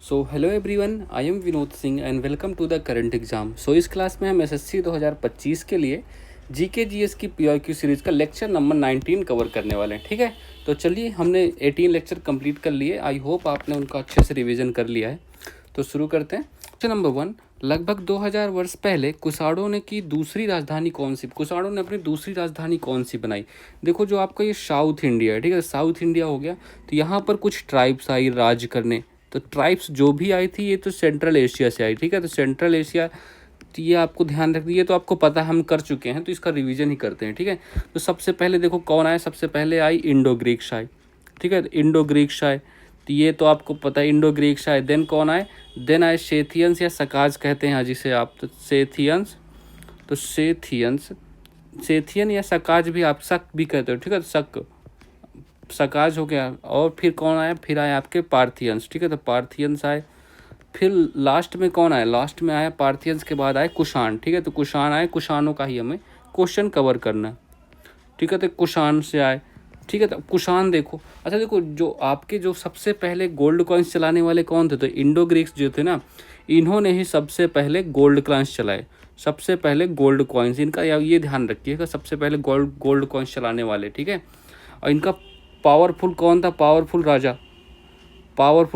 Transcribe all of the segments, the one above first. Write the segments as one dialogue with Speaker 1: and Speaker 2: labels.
Speaker 1: So hello everyone, I am Vinod Singh and welcome to the current exam. So इस class में हम SSC 2025 के लिए जीके जीएस की पीआईक्यू सीरीज़ का लेक्चर नंबर 19 कवर करने वाले हैं। ठीक है, तो चलिए हमने 18 लेक्चर कंप्लीट कर लिए। आई होप आपने उनका अच्छे से रिवीजन कर लिया है। तो शुरू करते हैं। क्वेश्चन नंबर 1, लगभग 2000 वर्ष पहले कुषाणों ने की दूसरी राजधानी कौन सी? कुषाणों ने अपनी दूसरी राजधानी कौन सी बनाई? देखो, जो आपका ये साउथ इंडिया है, ठीक है, साउथ इंडिया हो गया, तो यहाँ पर कुछ ट्राइब्स आई राज करने। तो ट्राइब्स जो भी आई थी ये तो सेंट्रल एशिया से आई। ठीक है, तो सेंट्रल एशिया, तो ये आपको ध्यान रखना, ये तो आपको पता है, हम कर चुके हैं, तो इसका रिवीजन ही करते हैं। ठीक है, तो सबसे पहले देखो कौन आया, सबसे पहले आई इंडो ग्रीक शाय। ठीक है, तो इंडो ग्रीक शाय, तो ये तो आपको पता है, इंडो ग्रीक शाय। देन कौन आए? देन आए सेथियंस या सकाज कहते हैं जिसे आप, तो सेथियंस, तो सेथियन या सकाज भी आप शक भी कहते हो। ठीक है, तो सकाज हो गया। और फिर कौन आया? फिर आए आपके पार्थियंस। ठीक है, तो पार्थियंस आए। फिर लास्ट में कौन आया? लास्ट में आया पार्थियंस के बाद आए कुषाण। ठीक है, तो कुषाण आए, कुषाणों का ही हमें क्वेश्चन कवर करना है। ठीक है, तो कुषाण से आए। ठीक है, तो कुषाण देखो, अच्छा देखो, जो आपके जो सबसे पहले गोल्ड कॉइन्स चलाने वाले कौन थे? तो इंडो ग्रीक्स जो थे ना, इन्होंने ही सबसे पहले गोल्ड कॉइन्स चलाए। सबसे पहले गोल्ड कॉइन्स इनका, ये ध्यान रखिएगा, सबसे पहले गोल्ड कॉइन्स चलाने वाले। ठीक है, और इनका पावरफुल कौन था? पावरफुल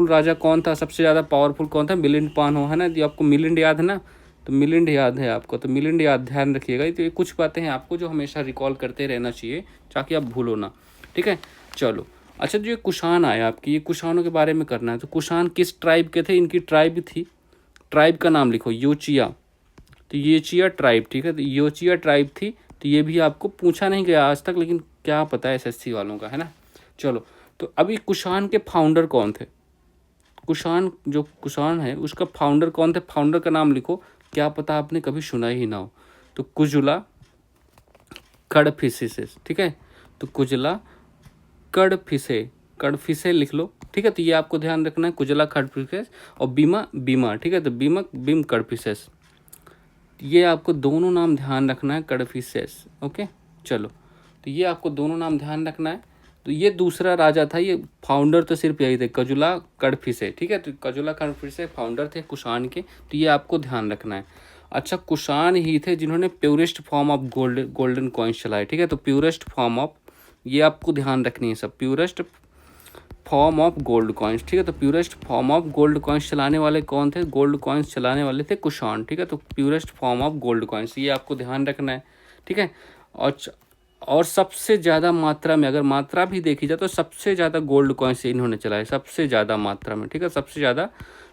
Speaker 1: राजा कौन था? सबसे ज़्यादा पावरफुल कौन था? मिलिंद पानो, है ना? ये आपको मिलिंद याद है ना? तो मिलिंद याद है आपको, तो मिलिंद याद, ध्यान रखिएगा। तो ये कुछ बातें हैं आपको जो हमेशा रिकॉल करते रहना चाहिए ताकि आप भूलो ना। ठीक है, चलो। अच्छा, जो ये कुषाण आया आपकी, ये कुषाणों के बारे में करना है। तो कुषाण किस ट्राइब के थे? इनकी ट्राइब थी, ट्राइब का नाम लिखो, योचिया। तो येचिया ट्राइब। ठीक है, तो योचिया ट्राइब थी। तो ये भी आपको पूछा नहीं गया आज तक, लेकिन क्या पता है एसएससी वालों का, है ना। चलो, तो अभी कुषाण के फाउंडर कौन थे? कुषाण है उसका फाउंडर कौन थे? फाउंडर का नाम लिखो, क्या पता आपने कभी सुना ही ना हो। तो कुजुला कडफिसेस। ठीक है, तो कुजला कडफिसे लिख लो। ठीक है, तो ये आपको ध्यान रखना है, कुजला कडफिसेस और बीमा। ठीक है, तो बीम कडफिसेस, ये आपको दोनों नाम ध्यान रखना है, कडफिसेस। ओके, चलो, तो ये आपको दोनों नाम ध्यान रखना है। तो ये दूसरा राजा था, ये फाउंडर तो सिर्फ यही थे, कजुला कडफिसे। ठीक है, तो कजुला कडफिसे फाउंडर थे कुषाण के, तो ये आपको ध्यान रखना है। अच्छा, कुषाण ही थे जिन्होंने purest form of golden coins चलाए। ठीक है, तो प्योरेस्ट फॉर्म ऑफ, ये आपको ध्यान रखनी है सब, purest form of gold coins. ठीक है, तो purest form of gold coins चलाने वाले कौन थे? गोल्ड कॉइन्स चलाने वाले थे कुषाण। ठीक है, तो purest form of gold coins, ये आपको ध्यान रखना है। ठीक है, और सबसे ज़्यादा मात्रा में, अगर मात्रा भी देखी जाए तो सबसे ज़्यादा गोल्ड कॉइन्स इन्होंने चलाए, सबसे ज़्यादा मात्रा में। ठीक है, सबसे ज़्यादा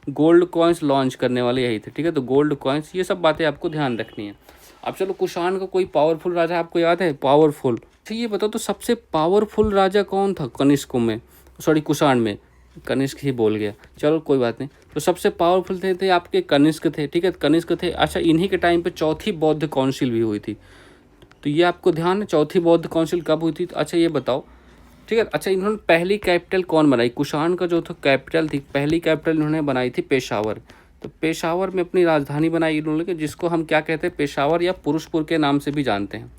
Speaker 1: गोल्ड कॉइन्स लॉन्च करने वाले यही थे। ठीक है, तो गोल्ड कॉइन्स, ये सब बातें आपको ध्यान रखनी है। अब चलो, कुषाण का कोई पावरफुल राजा आपको याद है? पावरफुल, अच्छा ये बताओ, तो सबसे पावरफुल राजा कौन था कनिष्क में? सॉरी, कुषाण में, कनिष्क ही बोल गया, चलो कोई बात नहीं। तो सबसे पावरफुल थे आपके कनिष्क थे। ठीक है, कनिष्क थे। अच्छा, इन्हीं के टाइम पे चौथी बौद्ध काउंसिल भी हुई थी, तो ये आपको ध्यान है, चौथी बौद्ध काउंसिल कब हुई थी? अच्छा, ये बताओ। ठीक है, अच्छा, इन्होंने पहली कैपिटल कौन बनाई? कुषाण का जो था कैपिटल थी, पहली कैपिटल इन्होंने बनाई थी पेशावर। तो पेशावर में अपनी राजधानी बनाई इन्होंने, जिसको हम क्या कहते हैं? पेशावर या पुरुषपुर के नाम से भी जानते हैं,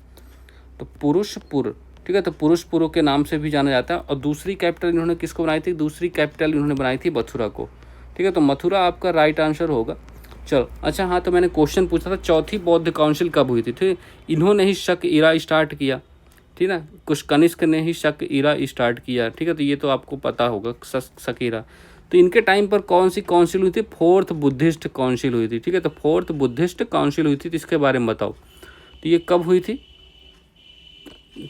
Speaker 1: तो पुरुषपुर। ठीक है, तो पुरुषपुर के नाम से भी जाना जाता है। और दूसरी कैपिटल इन्होंने किसको बनाई थी? दूसरी कैपिटल इन्होंने बनाई थी मथुरा को। ठीक है, तो मथुरा आपका राइट आंसर होगा। चलो, अच्छा हाँ, तो मैंने क्वेश्चन पूछा था चौथी बौद्ध काउंसिल कब हुई थी? ठीक, इन्होंने ही शक इरा स्टार्ट किया। ठीक है, कुछ कनिष्क ने ही शक इरा स्टार्ट किया। ठीक है, तो ये तो आपको पता होगा, शक इरा। तो इनके टाइम पर कौन सी काउंसिल हुई थी? फोर्थ बुद्धिस्ट काउंसिल हुई थी। ठीक है, तो फोर्थ बुद्धिस्ट काउंसिल हुई थी, तो इसके बारे में बताओ, तो ये कब हुई थी?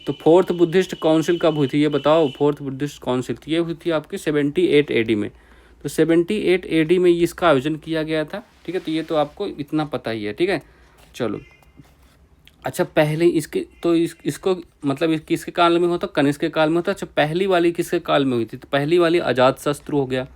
Speaker 1: तो फोर्थ बुद्धिस्ट काउंसिल कब हुई थी ये बताओ? फोर्थ बुद्धिस्ट काउंसिल, तो ये हुई थी आपकी 78 एडी में। तो 78 एडी में इसका आयोजन किया गया था। ठीक है, तो ये तो आपको इतना पता ही है। ठीक है, चलो। अच्छा, पहले इसके तो इसको मतलब किसके काल में होता? कनिष्क के काल में होता। अच्छा, पहली वाली किसके काल में हुई थी? तो पहली वाली अजातशत्रु हो गया,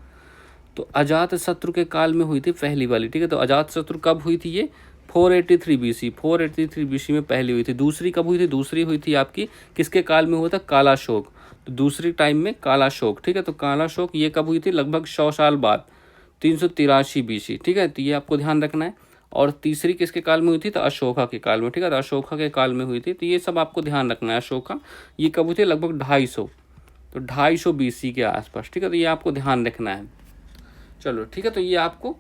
Speaker 1: तो अजातशत्रु के काल में हुई थी पहली वाली। ठीक है, तो अजातशत्रु कब हुई थी? ये 483 बीसी, 483 बीसी में पहली हुई थी। दूसरी कब हुई थी? दूसरी हुई थी आपकी किसके काल में हुआ था? कालाशोक। तो दूसरी टाइम में कालाशोक। ठीक है, तो कालाशोक ये कब हुई थी? लगभग 100 साल बाद, 383 बीसी। ठीक है, तो ये आपको ध्यान रखना है। और तीसरी किसके काल में हुई थी? तो अशोका के काल में। ठीक है, तो अशोका के काल में हुई थी, तो ये सब आपको ध्यान रखना है। अशोका ये कब हुई थी? लगभग 250, तो 250 बीसी के आसपास। ठीक है, तो ये आपको ध्यान रखना है। चलो ठीक है, तो ये आपको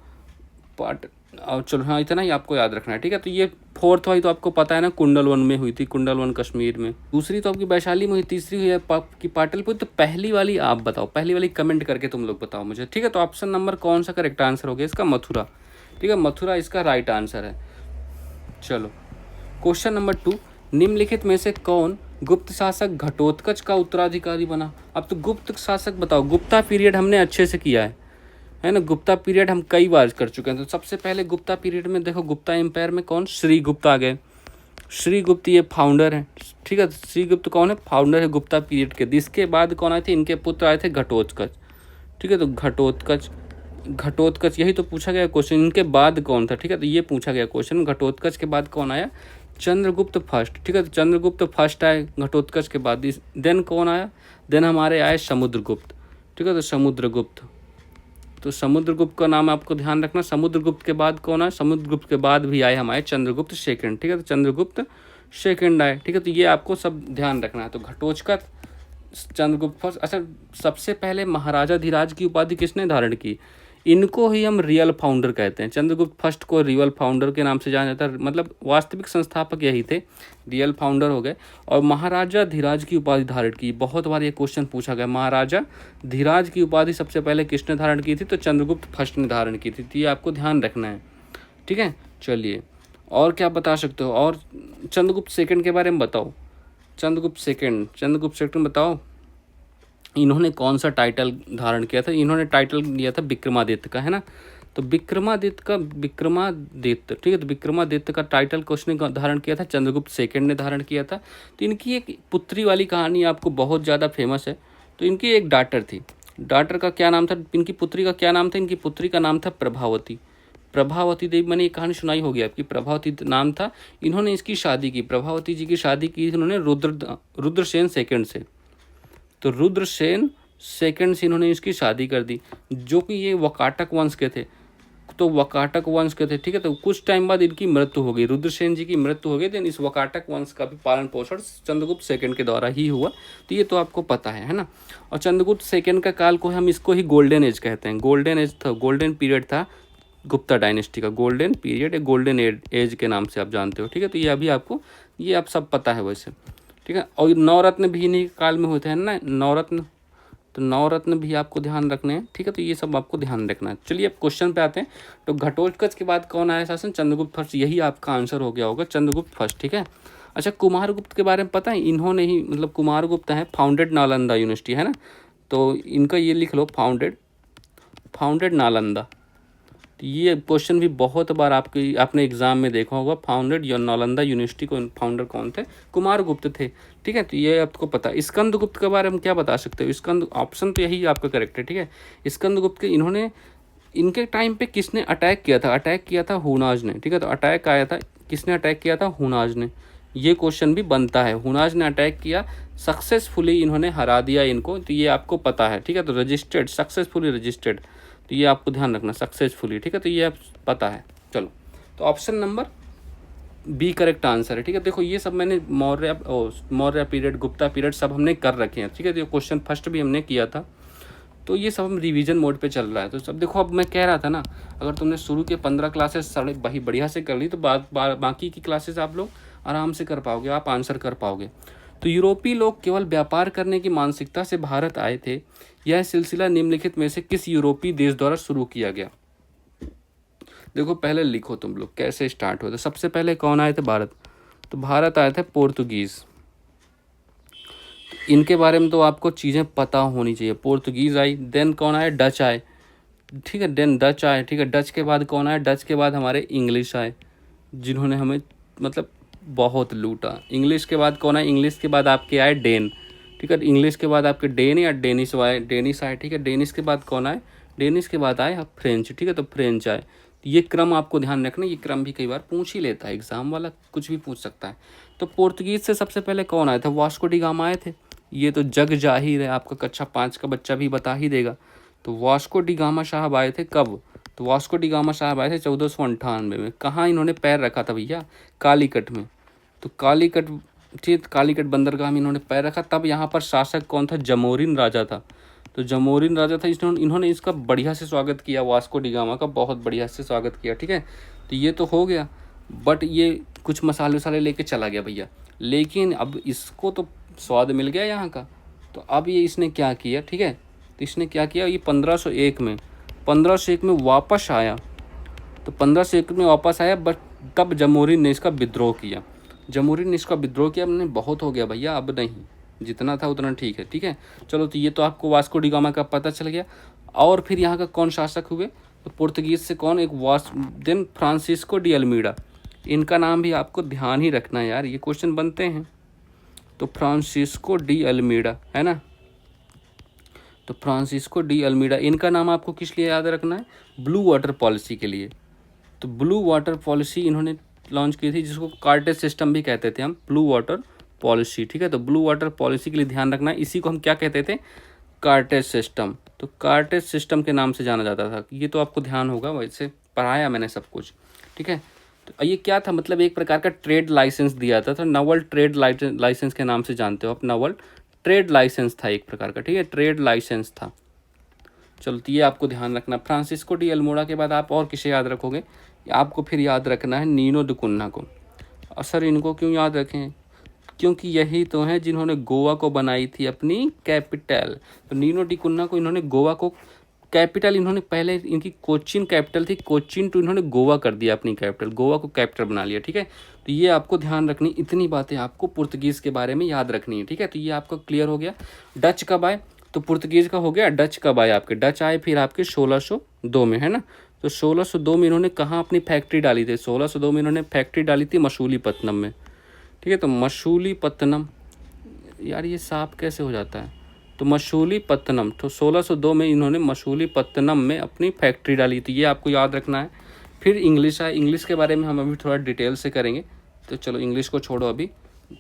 Speaker 1: पार्ट, और चलो हाँ इतना ही आपको याद रखना है, ठीक है। तो ये फोर्थ वाली तो आपको पता है ना, कुंडल 1 में हुई थी, कुंडल 1 कश्मीर में। दूसरी तो आपकी वैशाली में हुई, तीसरी हुई आपकी पाटलिपुत्र। तो पहली वाली आप बताओ, पहली वाली कमेंट करके तुम लोग बताओ मुझे, ठीक है। तो ऑप्शन नंबर कौन सा करेक्ट आंसर हो गया इसका? मथुरा, ठीक है, मथुरा इसका राइट आंसर है। चलो क्वेश्चन नंबर 2, निम्नलिखित में से कौन गुप्त शासक घटोत्कच का उत्तराधिकारी बना? अब तो गुप्त शासक बताओ, गुप्ता पीरियड हमने अच्छे से किया है ना, गुप्ता पीरियड हम कई बार कर चुके हैं। तो सबसे पहले गुप्ता पीरियड में देखो, गुप्ता एम्पायर में कौन? श्रीगुप्त आ गए। श्रीगुप्त ये फाउंडर है, ठीक है। श्रीगुप्त कौन है? फाउंडर है गुप्ता पीरियड के। इसके बाद कौन आए थे? इनके पुत्र आए थे घटोत्कच, ठीक है। तो घटोत्कच यही तो पूछा गया क्वेश्चन, इनके बाद कौन था, ठीक है। तो ये पूछा गया क्वेश्चन, घटोत्कच के बाद कौन आया? चंद्रगुप्त फर्स्ट, ठीक है। तो चंद्रगुप्त फर्स्ट आए घटोत्कच के बाद। देन कौन आया? देन हमारे आए समुद्रगुप्त, ठीक है। तो समुद्रगुप्त, तो समुद्रगुप्त का नाम आपको ध्यान रखना। समुद्रगुप्त के बाद कौन आया? समुद्रगुप्त के बाद भी आए हमारे चंद्रगुप्त सेकंड, ठीक है। तो चंद्रगुप्त सेकंड आए, ठीक है। तो ये आपको सब ध्यान रखना है। तो घटोत्कच, चंद्रगुप्त फर्स्ट। अच्छा, सबसे पहले महाराजा धीराज की उपाधि किसने धारण की? इनको ही हम रियल फाउंडर कहते हैं। चंद्रगुप्त फर्स्ट को रियल फाउंडर के नाम से जाना जाता है, मतलब वास्तविक संस्थापक यही थे, रियल फाउंडर हो गए। और महाराजा धीराज की उपाधि धारण की, बहुत बार ये क्वेश्चन पूछा गया, महाराजा धीराज की उपाधि सबसे पहले किसने धारण की थी? तो चंद्रगुप्त फर्स्ट ने धारण की थी। तो ये आपको ध्यान रखना है, ठीक है। चलिए और क्या बता सकते हो? और चंद्रगुप्त सेकंड के बारे में बताओ। चंद्रगुप्त सेकंड बताओ, इन्होंने कौन सा टाइटल धारण किया था? इन्होंने टाइटल लिया था विक्रमादित्य का, है ना। तो विक्रमादित्य, ठीक है। तो विक्रमादित्य का टाइटल किसने धारण किया था? चंद्रगुप्त सेकंड ने धारण किया था। तो इनकी एक पुत्री वाली कहानी आपको बहुत ज़्यादा फेमस है। तो इनकी एक डॉटर थी, डॉटर का क्या नाम था? इनकी पुत्री का क्या नाम था? इनकी पुत्री का नाम था प्रभावती। प्रभावती देवी, मैंने ये कहानी सुनाई होगी आपकी, प्रभावती नाम था। इन्होंने इसकी शादी की, प्रभावती जी की शादी की इन्होंने रुद्रसेन सेकंड से। तो रुद्रसेन सेकंड से इन्होंने इसकी शादी कर दी, जो कि ये वकाटक वंश के थे। तो वकाटक वंश के थे, ठीक है। तो कुछ टाइम बाद इनकी मृत्यु हो गई, रुद्रसेन जी की मृत्यु हो गई। देन इस वकाटक वंश का भी पालन पोषण चंद्रगुप्त सेकंड के द्वारा ही हुआ। तो ये तो आपको पता है ना। और चंद्रगुप्त सेकंड का काल को हम इसको ही गोल्डन एज कहते हैं। गोल्डन एज था, गोल्डन पीरियड था गुप्ता डायनेस्टी का, गोल्डन पीरियड, गोल्डन एज के नाम से आप जानते हो, ठीक है। तो ये अभी आपको, ये आप सब पता है वैसे, ठीक है। और नवरत्न भी इन्हीं काल में होते हैं ना, नवरत्न। तो नवरत्न भी आपको ध्यान रखने हैं, ठीक है। तो ये सब आपको ध्यान रखना है। चलिए अब क्वेश्चन पे आते हैं। तो घटोत्कच के बाद कौन आया शासन? चंद्रगुप्त फर्स्ट, यही आपका आंसर हो गया होगा, चंद्रगुप्त फर्स्ट, ठीक है। अच्छा, कुमारगुप्त के बारे में पता है? इन्होंने ही, मतलब कुमारगुप्त है, फाउंडेड नालंदा यूनिवर्सिटी, है ना। तो इनका ये लिख लो, फाउंडेड नालंदा। तो ये क्वेश्चन भी बहुत बार आपने एग्जाम में देखा होगा। फाउंडेड नालंदा यूनिवर्सिटी को फाउंडर कौन थे? कुमारगुप्त थे, ठीक है। तो ये आपको पता है। स्कंदगुप्त के बारे में क्या बता सकते हो? स्कंद, ऑप्शन तो यही आपका करेक्ट है, ठीक है। स्कंदगुप्त के, इन्होंने, इनके टाइम पे किसने अटैक किया था? अटैक किया था हुनाज ने, ठीक है। तो अटैक आया था, किसने अटैक किया था? हुनाज ने। ये क्वेश्चन भी बनता है, हुनाज ने अटैक किया, सक्सेसफुली इन्होंने हरा दिया इनको। तो ये आपको पता है, ठीक है। तो रजिस्टर्ड, सक्सेसफुली रजिस्टर्ड, तो ये आपको ध्यान रखना, सक्सेसफुली, ठीक है। तो ये आप पता है। चलो, तो option number B correct answer है, ठीक है। देखो ये सब मैंने मौर्य पीरियड, गुप्ता पीरियड सब हमने कर रखे हैं, ठीक है। तो क्वेश्चन फर्स्ट भी हमने किया था। तो ये सब हम रिवीजन मोड पे चल रहा है। तो सब देखो, अब मैं कह रहा था ना, अगर तुमने शुरू के 15 क्लासेस बड़ी बढ़िया से कर ली, तो बाकी की क्लासेस आप लोग आराम से कर पाओगे, आप आंसर कर पाओगे। तो यूरोपीय लोग केवल व्यापार करने की मानसिकता से भारत आए थे। यह सिलसिला निम्नलिखित में से किस यूरोपीय देश द्वारा शुरू किया गया? देखो पहले लिखो तुम लोग कैसे स्टार्ट हुआ था। सबसे पहले कौन आए थे? भारत। तो भारत आए थे पोर्तुगीज़। इनके बारे में तो आपको चीज़ें पता होनी चाहिए। पोर्तुगीज़ आई, देन कौन आए? डच आए, ठीक है। देन डच आए, ठीक है। डच के बाद कौन आए? डच के बाद हमारे इंग्लिश आए, जिन्होंने हमें मतलब बहुत लूटा। इंग्लिश के बाद कौन आए? इंग्लिश के बाद आपके आए डेन, ठीक है। इंग्लिश के बाद आपके डेन या डेनिस आए, ठीक है। डेनिस के बाद कौन आए? डेनिस के बाद आए फ्रेंच, ठीक है। तो फ्रेंच आए। तो ये क्रम आपको ध्यान रखना, ये क्रम भी कई बार पूछ ही लेता है एग्जाम वाला, कुछ भी पूछ सकता है। तो पोर्तुगीज़ से सबसे पहले कौन आया था? वास्को डी गामा आए थे। ये तो जग जाहिर है, आपका कक्षा 5 का बच्चा भी बता ही देगा। तो वास्को डी गामा साहब आए थे कब? तो वास्को डी गामा साहब आए थे 1498 में। कहाँ इन्होंने पैर रखा था भैया? कालीकट में। तो कालीकट बंदरगाह में इन्होंने पैर रखा। तब यहाँ पर शासक कौन था? जमोरिन राजा था। तो जमोरिन राजा था, इन्होंने इसका बढ़िया से स्वागत किया, वास्को डी गामा का बहुत बढ़िया से स्वागत किया। ठीक है, तो ये तो हो गया, बट ये कुछ मसाले वसाले लेके चला गया भैया। लेकिन अब इसको तो स्वाद मिल गया यहाँ का, तो अब ये इसने क्या किया, ठीक है, तो इसने क्या किया, ये 1501 में वापस आया। तो 1501 में वापस आया, बट तब जमोरिन ने इसका विद्रोह किया। जमोरिन ने इसका विद्रोह किया, हमने बहुत हो गया भैया, अब नहीं, जितना था उतना ठीक है। ठीक है, चलो, तो ये तो आपको वास्को डी गामा का पता चल गया। और फिर यहाँ का कौन शासक हुए, तो पुर्तगीज से कौन, एक देन फ्रांसिस्को डी अल्मीडा। इनका नाम भी आपको ध्यान ही रखना है यार, ये क्वेश्चन बनते हैं। तो फ्रांसिस्को डी अल्मीडा है ना, तो फ्रांसिस्को डी अल्मीडा, इनका नाम आपको किस लिए याद रखना है, ब्लू वाटर पॉलिसी के लिए। तो ब्लू वाटर पॉलिसी इन्होंने लॉन्च की थी, जिसको कार्टेज सिस्टम भी कहते थे हम, ब्लू वाटर पॉलिसी। ठीक है, तो ब्लू वाटर पॉलिसी के लिए ध्यान रखना है, इसी को हम क्या कहते थे, कार्टेज सिस्टम। तो कार्टेज सिस्टम के नाम से जाना जाता था, ये तो आपको ध्यान होगा, वैसे पढ़ाया मैंने सब कुछ। ठीक है, तो ये क्या था, मतलब एक प्रकार का ट्रेड लाइसेंस दिया था, तो नवल ट्रेड लाइसेंस के नाम से जानते हो आप, नवल ट्रेड लाइसेंस था एक प्रकार का। ठीक है, ट्रेड लाइसेंस था। चलो, तो ये आपको ध्यान रखना। फ्रांसिस्को डी अल्मोड़ा के बाद आप और किसे याद रखोगे, आपको फिर याद रखना है नीनो डी कुन्हा को। सर इनको क्यों याद रखें, क्योंकि यही तो हैं जिन्होंने गोवा को बनाई थी अपनी कैपिटल। तो नीनो डी कुन्हा को इन्होंने गोवा को कैपिटल, इन्होंने पहले इनकी कोचीन कैपिटल थी, कोचीन टू इन्होंने गोवा कर दिया अपनी कैपिटल, गोवा को कैपिटल बना लिया। ठीक है, तो ये आपको ध्यान रखनी, इतनी बातें आपको पुर्तगीज के बारे में याद रखनी है। ठीक है, तो ये आपको क्लियर हो गया। डच कब आए, तो पुर्तगीज का हो गया, डच कब आए आपके, डच आए फिर आपके 1602 में, है ना। तो 1602 में इन्होंने कहाँ अपनी फैक्ट्री डाली थी, 1602 में इन्होंने फैक्ट्री डाली थी मसूलीपट्टनम में। ठीक है, तो मसूलीपट्टनम, यार ये सांप कैसे हो जाता है, तो मसूलीपट्टनम, तो 1602 में इन्होंने मसूलीपट्टनम में अपनी फैक्ट्री डाली थी, ये आपको याद रखना है। फिर इंग्लिश आए, इंग्लिश के बारे में हम अभी थोड़ा डिटेल से करेंगे, तो चलो इंग्लिश को छोड़ो, अभी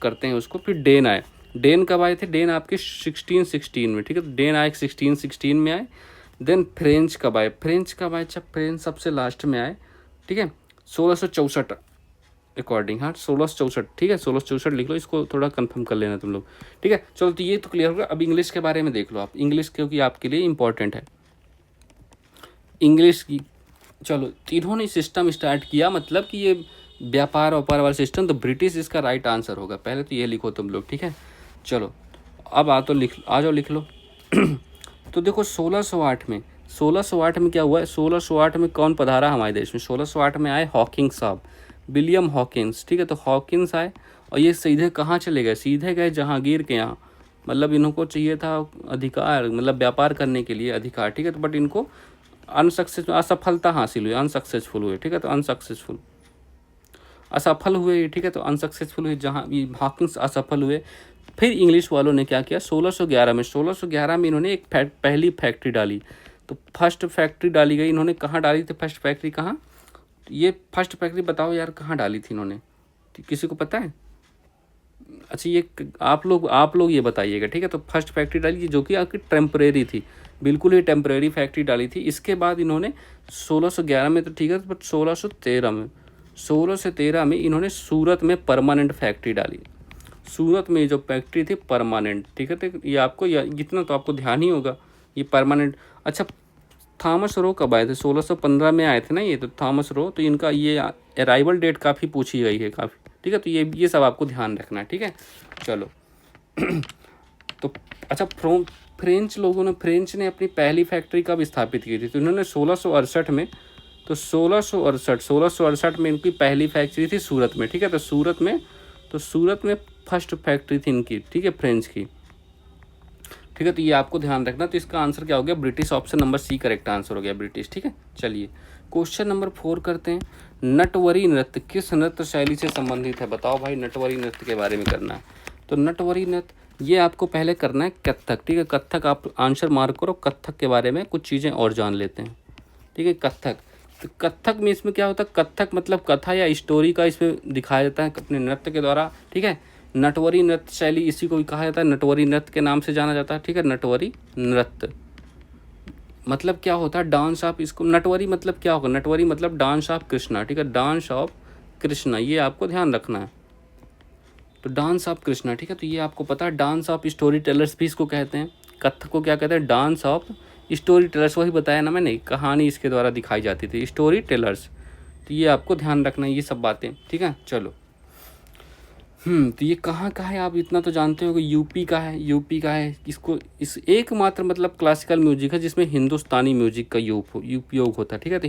Speaker 1: करते हैं उसको। फिर डेन आए, डेन कब आए थे, डेन आपके 1616 में। ठीक है, तो डेन आए 1616 में आए। देन फ्रेंच कब आए, फ्रेंच कब आए, अच्छा फ्रेंच सबसे लास्ट में आए। ठीक है, 1664 अकॉर्डिंग, हाँ 1664। ठीक है, 1664 लिख लो, इसको थोड़ा कंफर्म कर लेना तुम लोग। ठीक है, चलो, तो ये तो क्लियर होगा। अब इंग्लिश के बारे में देख लो आप, इंग्लिश क्योंकि आपके लिए इंपॉर्टेंट है इंग्लिश की। चलो, तो इन्होंने सिस्टम स्टार्ट किया, मतलब कि ये व्यापार वाला सिस्टम, तो ब्रिटिश इसका राइट आंसर होगा। पहले तो ये लिखो तुम लोग। ठीक है, चलो अब आ जाओ लिख लो। तो देखो 1608 में क्या हुआ है, 1608 में कौन पधारा हमारे देश में, 1608 में आए हॉकिंस साहब, विलियम हॉकिंस। ठीक है, तो हॉकिंस आए और ये सीधे कहाँ चले गए, सीधे गए जहांगीर के यहाँ, मतलब इनको चाहिए था अधिकार, मतलब व्यापार करने के लिए अधिकार। ठीक है, तो बट इनको असफलता हासिल हुई, अनसक्सेसफुल हुए। ठीक है, तो असफल हुए। ठीक है, तो अनसक्सेसफुल हुए, जहाँ ये हॉकिंस असफल हुए। फिर इंग्लिश वालों ने क्या किया, 1611 में इन्होंने एक पहली फैक्ट्री डाली। तो फर्स्ट फैक्ट्री डाली गई, इन्होंने कहाँ डाली थी, फर्स्ट फैक्ट्री कहाँ, ये फर्स्ट फैक्ट्री बताओ यार कहाँ डाली थी इन्होंने, किसी को पता है। अच्छा, ये आप लोग ये बताइएगा। ठीक है, तो फर्स्ट फैक्ट्री डाली जो कि आपकी टेम्परेरी थी, बिल्कुल ही टेम्परेरी फैक्ट्री डाली थी। इसके बाद इन्होंने 1611 में तो ठीक है, बट 1613 में इन्होंने सूरत में परमानेंट फैक्ट्री डाली। सूरत में जो फैक्ट्री थी परमानेंट। ठीक है, तो ये आपको इतना तो आपको ध्यान ही होगा, ये परमानेंट। अच्छा, थॉमस रो कब आए थे, 1615 में आए थे ना ये, तो थॉमस रो, तो इनका ये अराइवल डेट काफ़ी पूछी गई है काफ़ी। ठीक है, तो ये सब आपको ध्यान रखना है। ठीक है, चलो। तो अच्छा, फ्रेंच ने अपनी पहली फैक्ट्री कब स्थापित की थी, तो इन्होंने 1668 में, तो 1668 में इनकी पहली फैक्ट्री थी सूरत में। ठीक है, तो सूरत में फर्स्ट फैक्ट्री थी इनकी। ठीक है, फ्रेंच की। ठीक है, तो ये आपको ध्यान रखना। तो इसका आंसर क्या हो गया, British, option number C correct answer हो गया, ब्रिटिश। ठीक है, चलिए क्वेश्चन नंबर 4 करते हैं। नटवरी नृत्य किस नृत्य शैली से संबंधित है, बताओ भाई, नटवरी नृत्य के बारे में करना है। तो नटवरी नृत्य ये आपको पहले करना है कत्थक। ठीक है, कत्थक आप आंसर मार्क करो, कत्थक के बारे में कुछ चीज़ें और जान लेते हैं। ठीक है, कत्थक, तो कत्थक में इसमें क्या होता है, कत्थक मतलब कथा या स्टोरी का इसमें दिखाया जाता है अपने नृत्य के द्वारा। ठीक है, नटवरी नृत्य शैली इसी को भी कहा जाता है, नटवरी नृत्य के नाम से जाना जाता है। ठीक है, नटवरी नृत्य मतलब क्या होता है, डांस ऑफ, इसको नटवरी मतलब क्या होगा, नटवरी मतलब डांस ऑफ कृष्णा। ठीक है, डांस ऑफ कृष्णा, ये आपको ध्यान रखना है। तो डांस ऑफ कृष्णा, ठीक है, तो ये आपको पता है। डांस ऑफ स्टोरी टेलर्स भी इसको कहते हैं, कथक को क्या कहते हैं, डांस ऑफ स्टोरी टेलर्स, वही बताया ना मैंने, कहानी इसके द्वारा दिखाई जाती थी, स्टोरी टेलर्स। तो ये आपको ध्यान रखना है ये सब बातें, ठीक है। चलो तो ये कहाँ का है, आप इतना तो जानते हो कि यूपी का है, यूपी का है। इसको इस एकमात्र मतलब क्लासिकल म्यूजिक है जिसमें हिंदुस्तानी म्यूजिक का उपयोग होता है, ठीक है। तो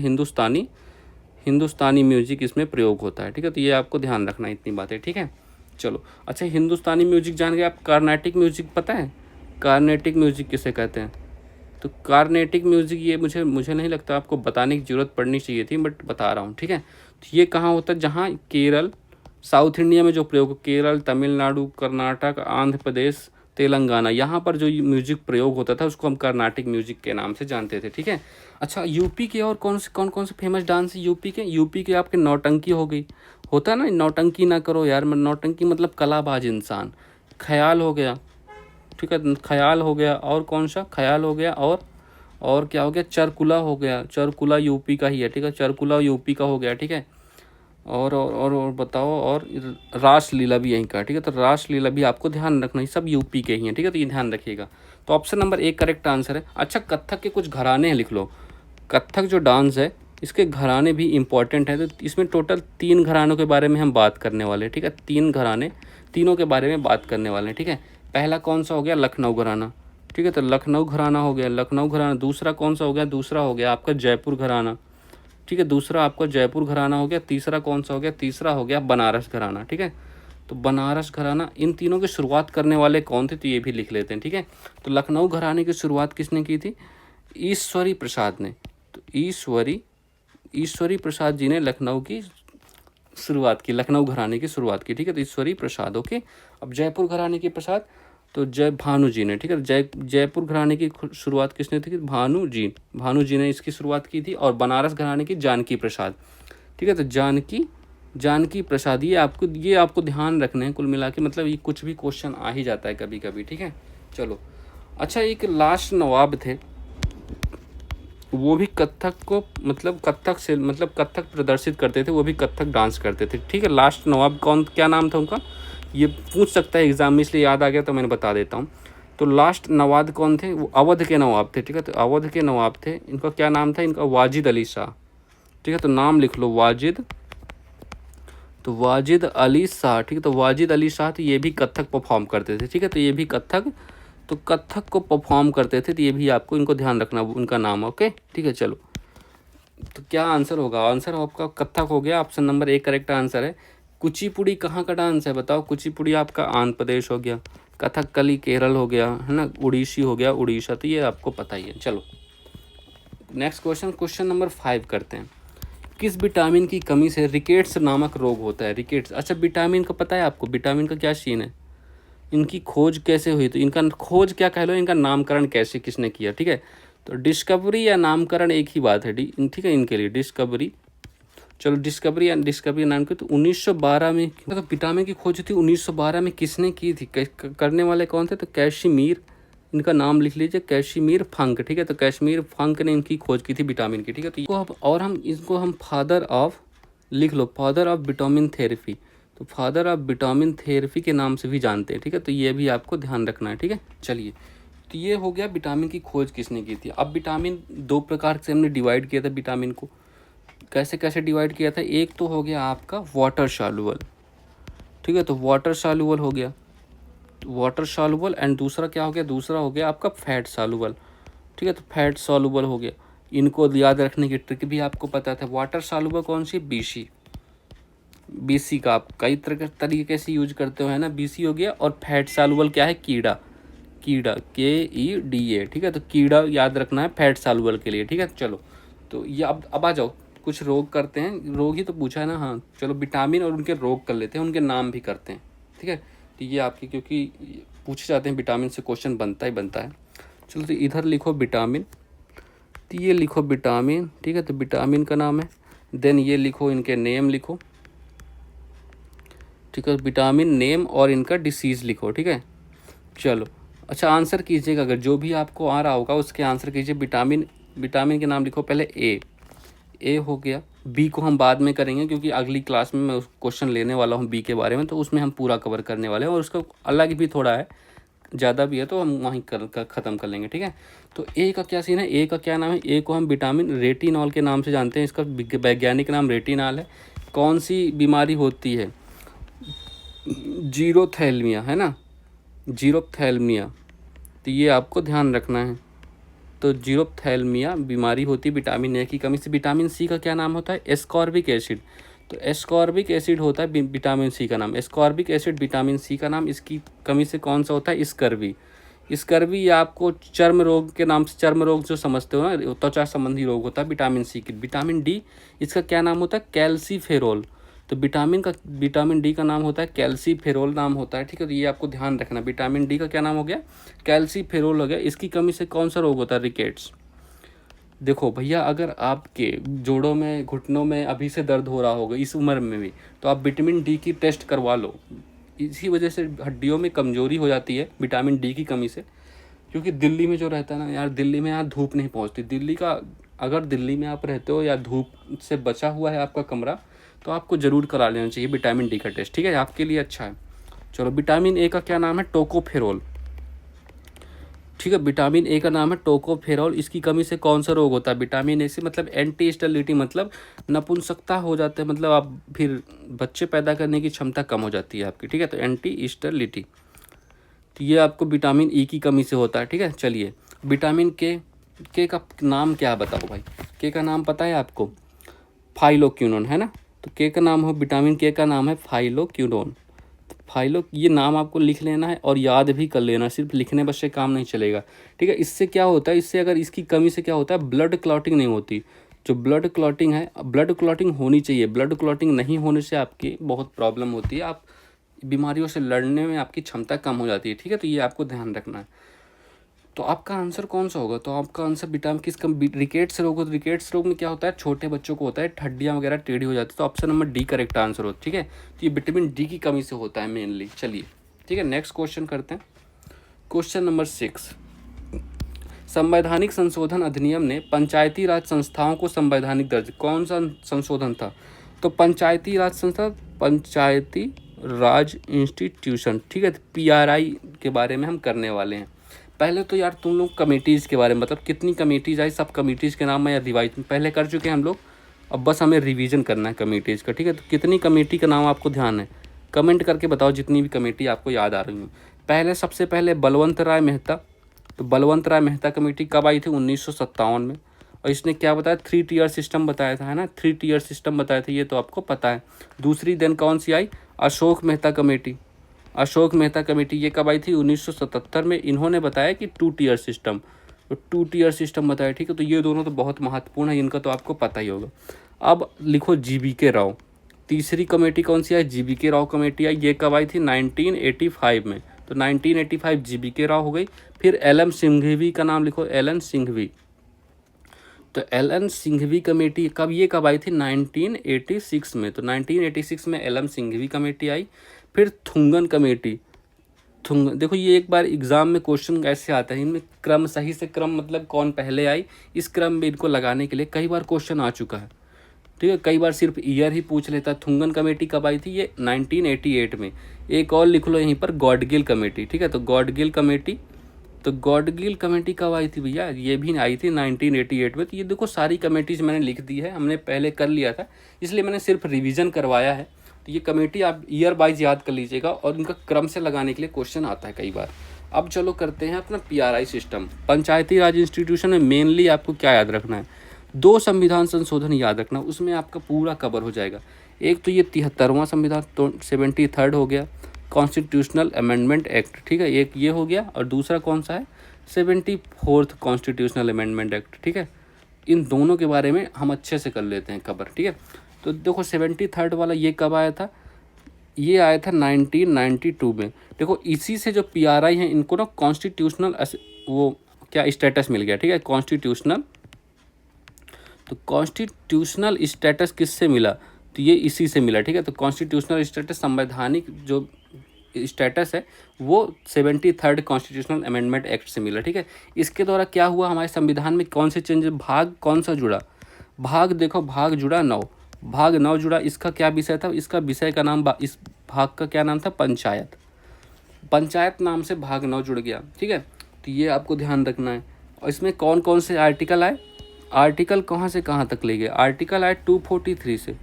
Speaker 1: हिंदुस्तानी म्यूजिक इसमें प्रयोग होता है, ठीक है। तो ये आपको ध्यान रखना है इतनी बातें, ठीक है। चलो अच्छा, हिंदुस्तानी म्यूजिक जान गए आप। कार्नेटिक म्यूजिक पता है, कार्नेटिक म्यूजिक किसे कहते हैं? तो कार्नेटिक म्यूजिक ये मुझे नहीं लगता आपको बताने की ज़रूरत पड़नी चाहिए थी, बट बता रहा हूँ, ठीक है। तो ये कहाँ होता है, जहाँ केरल, साउथ इंडिया में जो प्रयोग, केरल, तमिलनाडु, कर्नाटक, आंध्र प्रदेश, तेलंगाना, यहाँ पर जो म्यूजिक प्रयोग होता था उसको हम कर्नाटिक म्यूजिक के नाम से जानते थे, ठीक है। अच्छा, यूपी के और कौन से फेमस डांस है यूपी के आपके नौटंकी हो गई, होता है ना, नौटंकी ना करो यार, नौटंकी मतलब कलाबाज इंसान। ख्याल हो गया, ठीक है, ख्याल हो गया, और कौन सा ख्याल हो गया, और क्या हो गया, चरकुला हो गया, चरकुला यूपी का ही है, ठीक है, चरकुला यूपी का हो गया, ठीक है। और बताओ, और रासलीला भी यहीं का, ठीक है। तो रासलीला भी आपको ध्यान रखना, ये सब यूपी के ही हैं, ठीक है। तो ये ध्यान रखिएगा। तो ऑप्शन नंबर 1 करेक्ट आंसर है। अच्छा, कथक के कुछ घराने हैं, लिख लो। कथक जो डांस है इसके घराने भी इंपॉर्टेंट हैं। तो इसमें टोटल 3 घरानों के बारे में हम बात करने वाले हैं, ठीक है। 3 घराने, तीनों के बारे में बात करने वाले हैं, ठीक है। पहला कौन सा हो गया, लखनऊ घराना, ठीक है। तो लखनऊ घराना हो गया, लखनऊ घराना। दूसरा कौन सा हो गया, दूसरा हो गया आपका जयपुर घराना, ठीक है। दूसरा आपका जयपुर घराना हो गया। तीसरा कौन सा हो गया, तीसरा हो गया बनारस घराना, ठीक है। तो बनारस घराना, इन तीनों की शुरुआत करने वाले कौन थे, तो ये भी लिख लेते हैं, ठीक है। तो लखनऊ घराने की शुरुआत किसने की थी, ईश्वरी प्रसाद ने। तो ईश्वरी प्रसाद जी ने लखनऊ की शुरुआत की, लखनऊ घराने की शुरुआत की, ठीक है। तो ईश्वरी प्रसाद, ओके। अब जयपुर घराने की प्रसाद, तो भानु जी ने, ठीक है। जयपुर घराने की शुरुआत किसने थी, भानु जी ने इसकी शुरुआत की थी। और बनारस घराने की जानकी प्रसाद, ठीक है। तो जानकी प्रसाद, ये आपको ध्यान रखना है। कुल मिला के मतलब ये कुछ भी क्वेश्चन आ ही जाता है कभी कभी, ठीक है। चलो अच्छा, एक लास्ट नवाब थे, वो भी कथक को मतलब कथक प्रदर्शित करते थे, वो भी कथक डांस करते थे, ठीक है। लास्ट नवाब कौन, क्या नाम था उनका, ये पूछ सकता है एग्जाम में, इसलिए याद आ गया तो मैंने बता देता हूँ। तो लास्ट नवाब कौन थे, वो अवध के नवाब थे, ठीक है। तो अवध के नवाब थे, इनका क्या नाम था, इनका वाजिद अली शाह, ठीक है। तो नाम लिख लो, वाजिद अली शाह, ठीक है। तो वाजिद अली शाह, तो ये भी कथक परफॉर्म करते थे, ठीक है। तो ये भी कथक को परफॉर्म करते थे। तो ये भी आपको इनको ध्यान रखना, उनका नाम, ओके, ठीक है। चलो, तो क्या आंसर होगा, आंसर आपका कथक हो गया, ऑप्शन नंबर 1 करेक्ट आंसर है। कुचिपुड़ी कहाँ का डांस है, बताओ। कुचिपुड़ी आपका आंध्र प्रदेश हो गया, कथकली केरल हो गया, है ना, उड़ीसी हो गया उड़ीसा, तो ये आपको पता ही है। चलो नेक्स्ट क्वेश्चन नंबर 5 करते हैं। किस विटामिन की कमी से रिकेट्स नामक रोग होता है, रिकेट्स। अच्छा, विटामिन का पता है आपको, विटामिन का क्या सीन है, इनकी खोज कैसे हुई, तो इनका खोज क्या कह लो, इनका नामकरण कैसे किसने किया, ठीक है। तो डिस्कवरी या नामकरण एक ही बात है, ठीक है, इनके लिए डिस्कवरी। चलो डिस्कवरी नाम की, तो 1912 में, तो विटामिन की खोज थी 1912 में, किसने की थी, करने वाले कौन थे, तो कैशिमीर, इनका नाम लिख लीजिए, कैशिमीर फंक, ठीक है। तो कैशिमीर फंक ने इनकी खोज की थी विटामिन की, ठीक है। तो हम इसको फादर ऑफ लिख लो, फादर ऑफ विटामिन थेरेपी। तो फादर ऑफ विटामिन थेरेपी के नाम से भी जानते हैं, ठीक है। तो ये भी आपको ध्यान रखना है, ठीक है। चलिए, तो ये हो गया विटामिन की खोज किसने की थी। अब विटामिन 2 प्रकार से हमने डिवाइड किया था विटामिन को, कैसे डिवाइड किया था। एक तो हो गया आपका वाटर सॉल्युबल, ठीक है। तो वाटर सॉल्युबल हो गया, वाटर सॉल्युबल। एंड दूसरा क्या हो गया, दूसरा हो गया आपका फैट सॉल्युबल, ठीक है। तो फैट सॉल्युबल हो गया। इनको याद रखने की ट्रिक भी आपको पता था। वाटर सॉल्युबल कौन सी, बीसी का आप कई तरीके से यूज करते हो, है ना, बीसी हो गया। और फैट सॉल्युबल क्या है, कीड़ा KEDA, ठीक है। तो कीड़ा याद रखना है फैट सॉल्युबल के लिए, ठीक है। चलो, तो ये अब आ जाओ, कुछ रोग करते हैं, रोग ही तो पूछा है ना, हाँ। चलो विटामिन और उनके रोग कर लेते हैं, उनके नाम भी करते हैं, ठीक है। तो ये आपकी, क्योंकि पूछे जाते हैं विटामिन से क्वेश्चन बनता है। चलो, तो इधर लिखो विटामिन, तो ये लिखो विटामिन, ठीक है। तो विटामिन का नाम है। देन ये लिखो, इनके नेम लिखो, ठीक है। विटामिन नेम और इनका डिसीज़ लिखो, ठीक है। चलो अच्छा, आंसर कीजिएगा, अगर जो भी आपको आ रहा होगा उसके आंसर कीजिए। विटामिन के नाम लिखो, पहले ए हो गया। बी को हम बाद में करेंगे, क्योंकि अगली क्लास में मैं क्वेश्चन लेने वाला हूँ बी के बारे में, तो उसमें हम पूरा कवर करने वाले हैं, और उसका अलग भी थोड़ा है, ज़्यादा भी है तो हम वहीं ख़त्म कर लेंगे, ठीक है। तो ए का क्या सीन है, ए का क्या नाम है, ए को हम विटामिन रेटिनॉल के नाम से जानते हैं, इसका वैज्ञानिक नाम रेटिनॉल है। कौन सी बीमारी होती है, जीरोथैल्मिया, है ना, जीरोथैल्मिया, तो ये आपको ध्यान रखना है। तो जीरोथैल्मिया बीमारी होती है विटामिन ए की कमी से। विटामिन सी का क्या नाम होता है, एस्कॉर्बिक एसिड। तो एस्कॉर्बिक एसिड होता है विटामिन सी का नाम, एस्कॉर्बिक एसिड विटामिन सी का नाम। इसकी कमी से कौन सा होता है, स्कर्वी। स्कर्वी या आपको चर्म रोग के नाम से, चर्म रोग जो समझते हो ना, त्वचा संबंधी रोग होता है विटामिन सी की। विटामिन डी, इसका क्या नाम होता है, कैल्सीफेरोल। तो विटामिन डी का नाम होता है कैल्सीफेरोल नाम होता है, ठीक है। तो ये आपको ध्यान रखना, विटामिन डी का क्या नाम हो गया, कैल्सीफेरोल हो गया। इसकी कमी से कौन सा रोग होता है, रिकेट्स। देखो भैया, अगर आपके जोड़ों में, घुटनों में अभी से दर्द हो रहा होगा इस उम्र में भी, तो आप विटामिन डी की टेस्ट करवा लो। इसी वजह से हड्डियों में कमजोरी हो जाती है विटामिन डी की कमी से। क्योंकि दिल्ली में जो रहता है ना यार, दिल्ली में यहाँ धूप नहीं पहुँचती। दिल्ली का, अगर दिल्ली में आप रहते हो या धूप से बचा हुआ है आपका कमरा, तो आपको ज़रूर करा लेना चाहिए विटामिन डी का टेस्ट, ठीक है, आपके लिए अच्छा है। चलो, विटामिन ए का क्या नाम है, टोकोफेरोल, ठीक है। विटामिन ए का नाम है टोकोफेरोल। इसकी कमी से कौन सा रोग होता है, विटामिन ए से मतलब एंटी स्टेरिलिटी, मतलब नपुंसकता हो जाते हैं, मतलब आप फिर बच्चे पैदा करने की क्षमता कम हो जाती है आपकी, ठीक है। तो एंटी स्टेरिलिटी, तो ये आपको विटामिन ई की कमी से होता है, ठीक है। चलिए, विटामिन के का नाम क्या बताओ भाई, के का नाम पता है आपको, फाइलोक्विनोन, है ना। तो के का नाम हो, विटामिन के का नाम है फाइलोक्विनोन। ये नाम आपको लिख लेना है और याद भी कर लेना, सिर्फ लिखने बस से काम नहीं चलेगा, ठीक है। इससे क्या होता है, इससे अगर इसकी कमी से क्या होता है, ब्लड क्लॉटिंग नहीं होती। जो ब्लड क्लॉटिंग है, ब्लड क्लॉटिंग होनी चाहिए, ब्लड क्लॉटिंग नहीं होने से आपकी बहुत प्रॉब्लम होती है, आप बीमारियों से लड़ने में आपकी क्षमता कम हो जाती है, ठीक है। तो ये आपको ध्यान रखना है। तो आपका आंसर कौन सा होगा, तो आपका आंसर विटामिन किस कम, रिकेट्स रोग हो। तो रिकेट्स रोग में क्या होता है, छोटे बच्चों को होता है, हड्डियाँ वगैरह टेढ़ी हो जाती है। तो option number D correct answer होता है, ठीक है। तो ये विटामिन डी की कमी से होता है मेनली। चलिए, ठीक है, नेक्स्ट क्वेश्चन करते हैं। क्वेश्चन नंबर 6, संवैधानिक संशोधन अधिनियम ने पंचायती राज संस्थाओं को संवैधानिक दर्जा, कौन सा संशोधन था, तो पंचायती राज संस्था, पंचायती राज इंस्टीट्यूशन, ठीक है। तो PRI के बारे में हम करने वाले हैं। पहले तो यार तुम लोग कमेटीज़ के बारे में, मतलब कितनी कमेटीज़ आई, सब कमेटीज़ के नाम मैं यार रिवाइज पहले कर चुके हैं हम लोग, अब बस हमें रिवीजन करना है कमेटीज़ का, ठीक है। तो कितनी कमेटी का नाम आपको ध्यान है, कमेंट करके बताओ जितनी भी कमेटी आपको याद आ रही हो। पहले, सबसे पहले बलवंत राय मेहता। तो बलवंत राय मेहता कमेटी कब आई थी, 1957 में। और इसने क्या बताया, 3 टियर सिस्टम बताया था, है ना, 3 टियर सिस्टम बताया था, ये तो आपको पता है। दूसरी देन कौन सी आई, अशोक मेहता कमेटी। अशोक मेहता कमेटी ये कब आई थी, 1977 में। इन्होंने बताया कि 2 टियर सिस्टम, तो 2 टियर सिस्टम बताया, ठीक है। तो ये दोनों तो बहुत महत्वपूर्ण है, इनका तो आपको पता ही होगा। अब लिखो GBK राव। तीसरी कमेटी कौन सी आई, GBK राव कमेटी आई। ये कब आई थी, 1985 में। तो 1985 GBK राव हो गई। फिर LN सिंघवी का नाम लिखो, LN सिंघवी। तो LN सिंघवी कमेटी कब आई थी, 1986 में। तो 1986 में LN सिंघवी कमेटी आई। फिर थुंगन कमेटी, देखो ये एक बार एग्जाम में क्वेश्चन ऐसे आता है, इनमें क्रम, सही से क्रम मतलब कौन पहले आई, इस क्रम में इनको लगाने के लिए कई बार क्वेश्चन आ चुका है, ठीक है। कई बार सिर्फ ईयर ही पूछ लेता है। थुंगन कमेटी कब आई थी, ये 1988 में। एक और लिख लो यहीं पर, गॉडगिल कमेटी, ठीक है। तो गॉडगिल कमेटी, तो गॉडगिल कमेटी कब आई थी भैया, ये भी आई थी 1988 में। तो ये देखो सारी कमेटीज़ मैंने लिख दी है, हमने पहले कर लिया था, इसलिए मैंने सिर्फ रिवीजन करवाया है। तो ये कमेटी आप ईयर वाइज याद कर लीजिएगा, और इनका क्रम से लगाने के लिए क्वेश्चन आता है कई बार। अब चलो करते हैं अपना PRI सिस्टम। पंचायती राज इंस्टीट्यूशन में मेनली आपको क्या याद रखना है, 2 संविधान संशोधन याद रखना, उसमें आपका पूरा कवर हो जाएगा। एक तो ये 73वां संविधान, तो 73rd हो गया, कॉन्स्टिट्यूशनल अमेंडमेंट एक्ट, ठीक है, एक ये हो गया। और दूसरा कौन सा है, 74th कॉन्स्टिट्यूशनल अमेंडमेंट एक्ट, ठीक है। इन दोनों के बारे में हम अच्छे से कर लेते हैं कवर, ठीक है। तो देखो 73rd वाला ये कब आया था, ये आया था 1992 में। देखो इसी से जो PRI हैं, इनको ना कॉन्स्टिट्यूशनल वो क्या स्टेटस मिल गया, ठीक है, कॉन्स्टिट्यूशनल। तो कॉन्स्टिट्यूशनल स्टेटस किससे मिला, तो ये इसी से मिला, ठीक है। तो कॉन्स्टिट्यूशनल स्टेटस, संवैधानिक जो स्टेटस है, वो 73rd कॉन्स्टिट्यूशनल अमेंडमेंट एक्ट से मिला, ठीक है। इसके द्वारा क्या हुआ, हमारे संविधान में कौन से चेंज, भाग कौन सा जुड़ा, भाग देखो, भाग जुड़ा 9, भाग 9 जुड़ा। इसका क्या विषय था, इसका विषय का नाम, इस भाग का क्या नाम था, पंचायत। पंचायत नाम से भाग 9 जुड़ गया, ठीक है। तो ये आपको ध्यान रखना है। और इसमें कौन कौन से आर्टिकल आए, आर्टिकल कहाँ से कहाँ तक ले गए, आर्टिकल आए 243 से,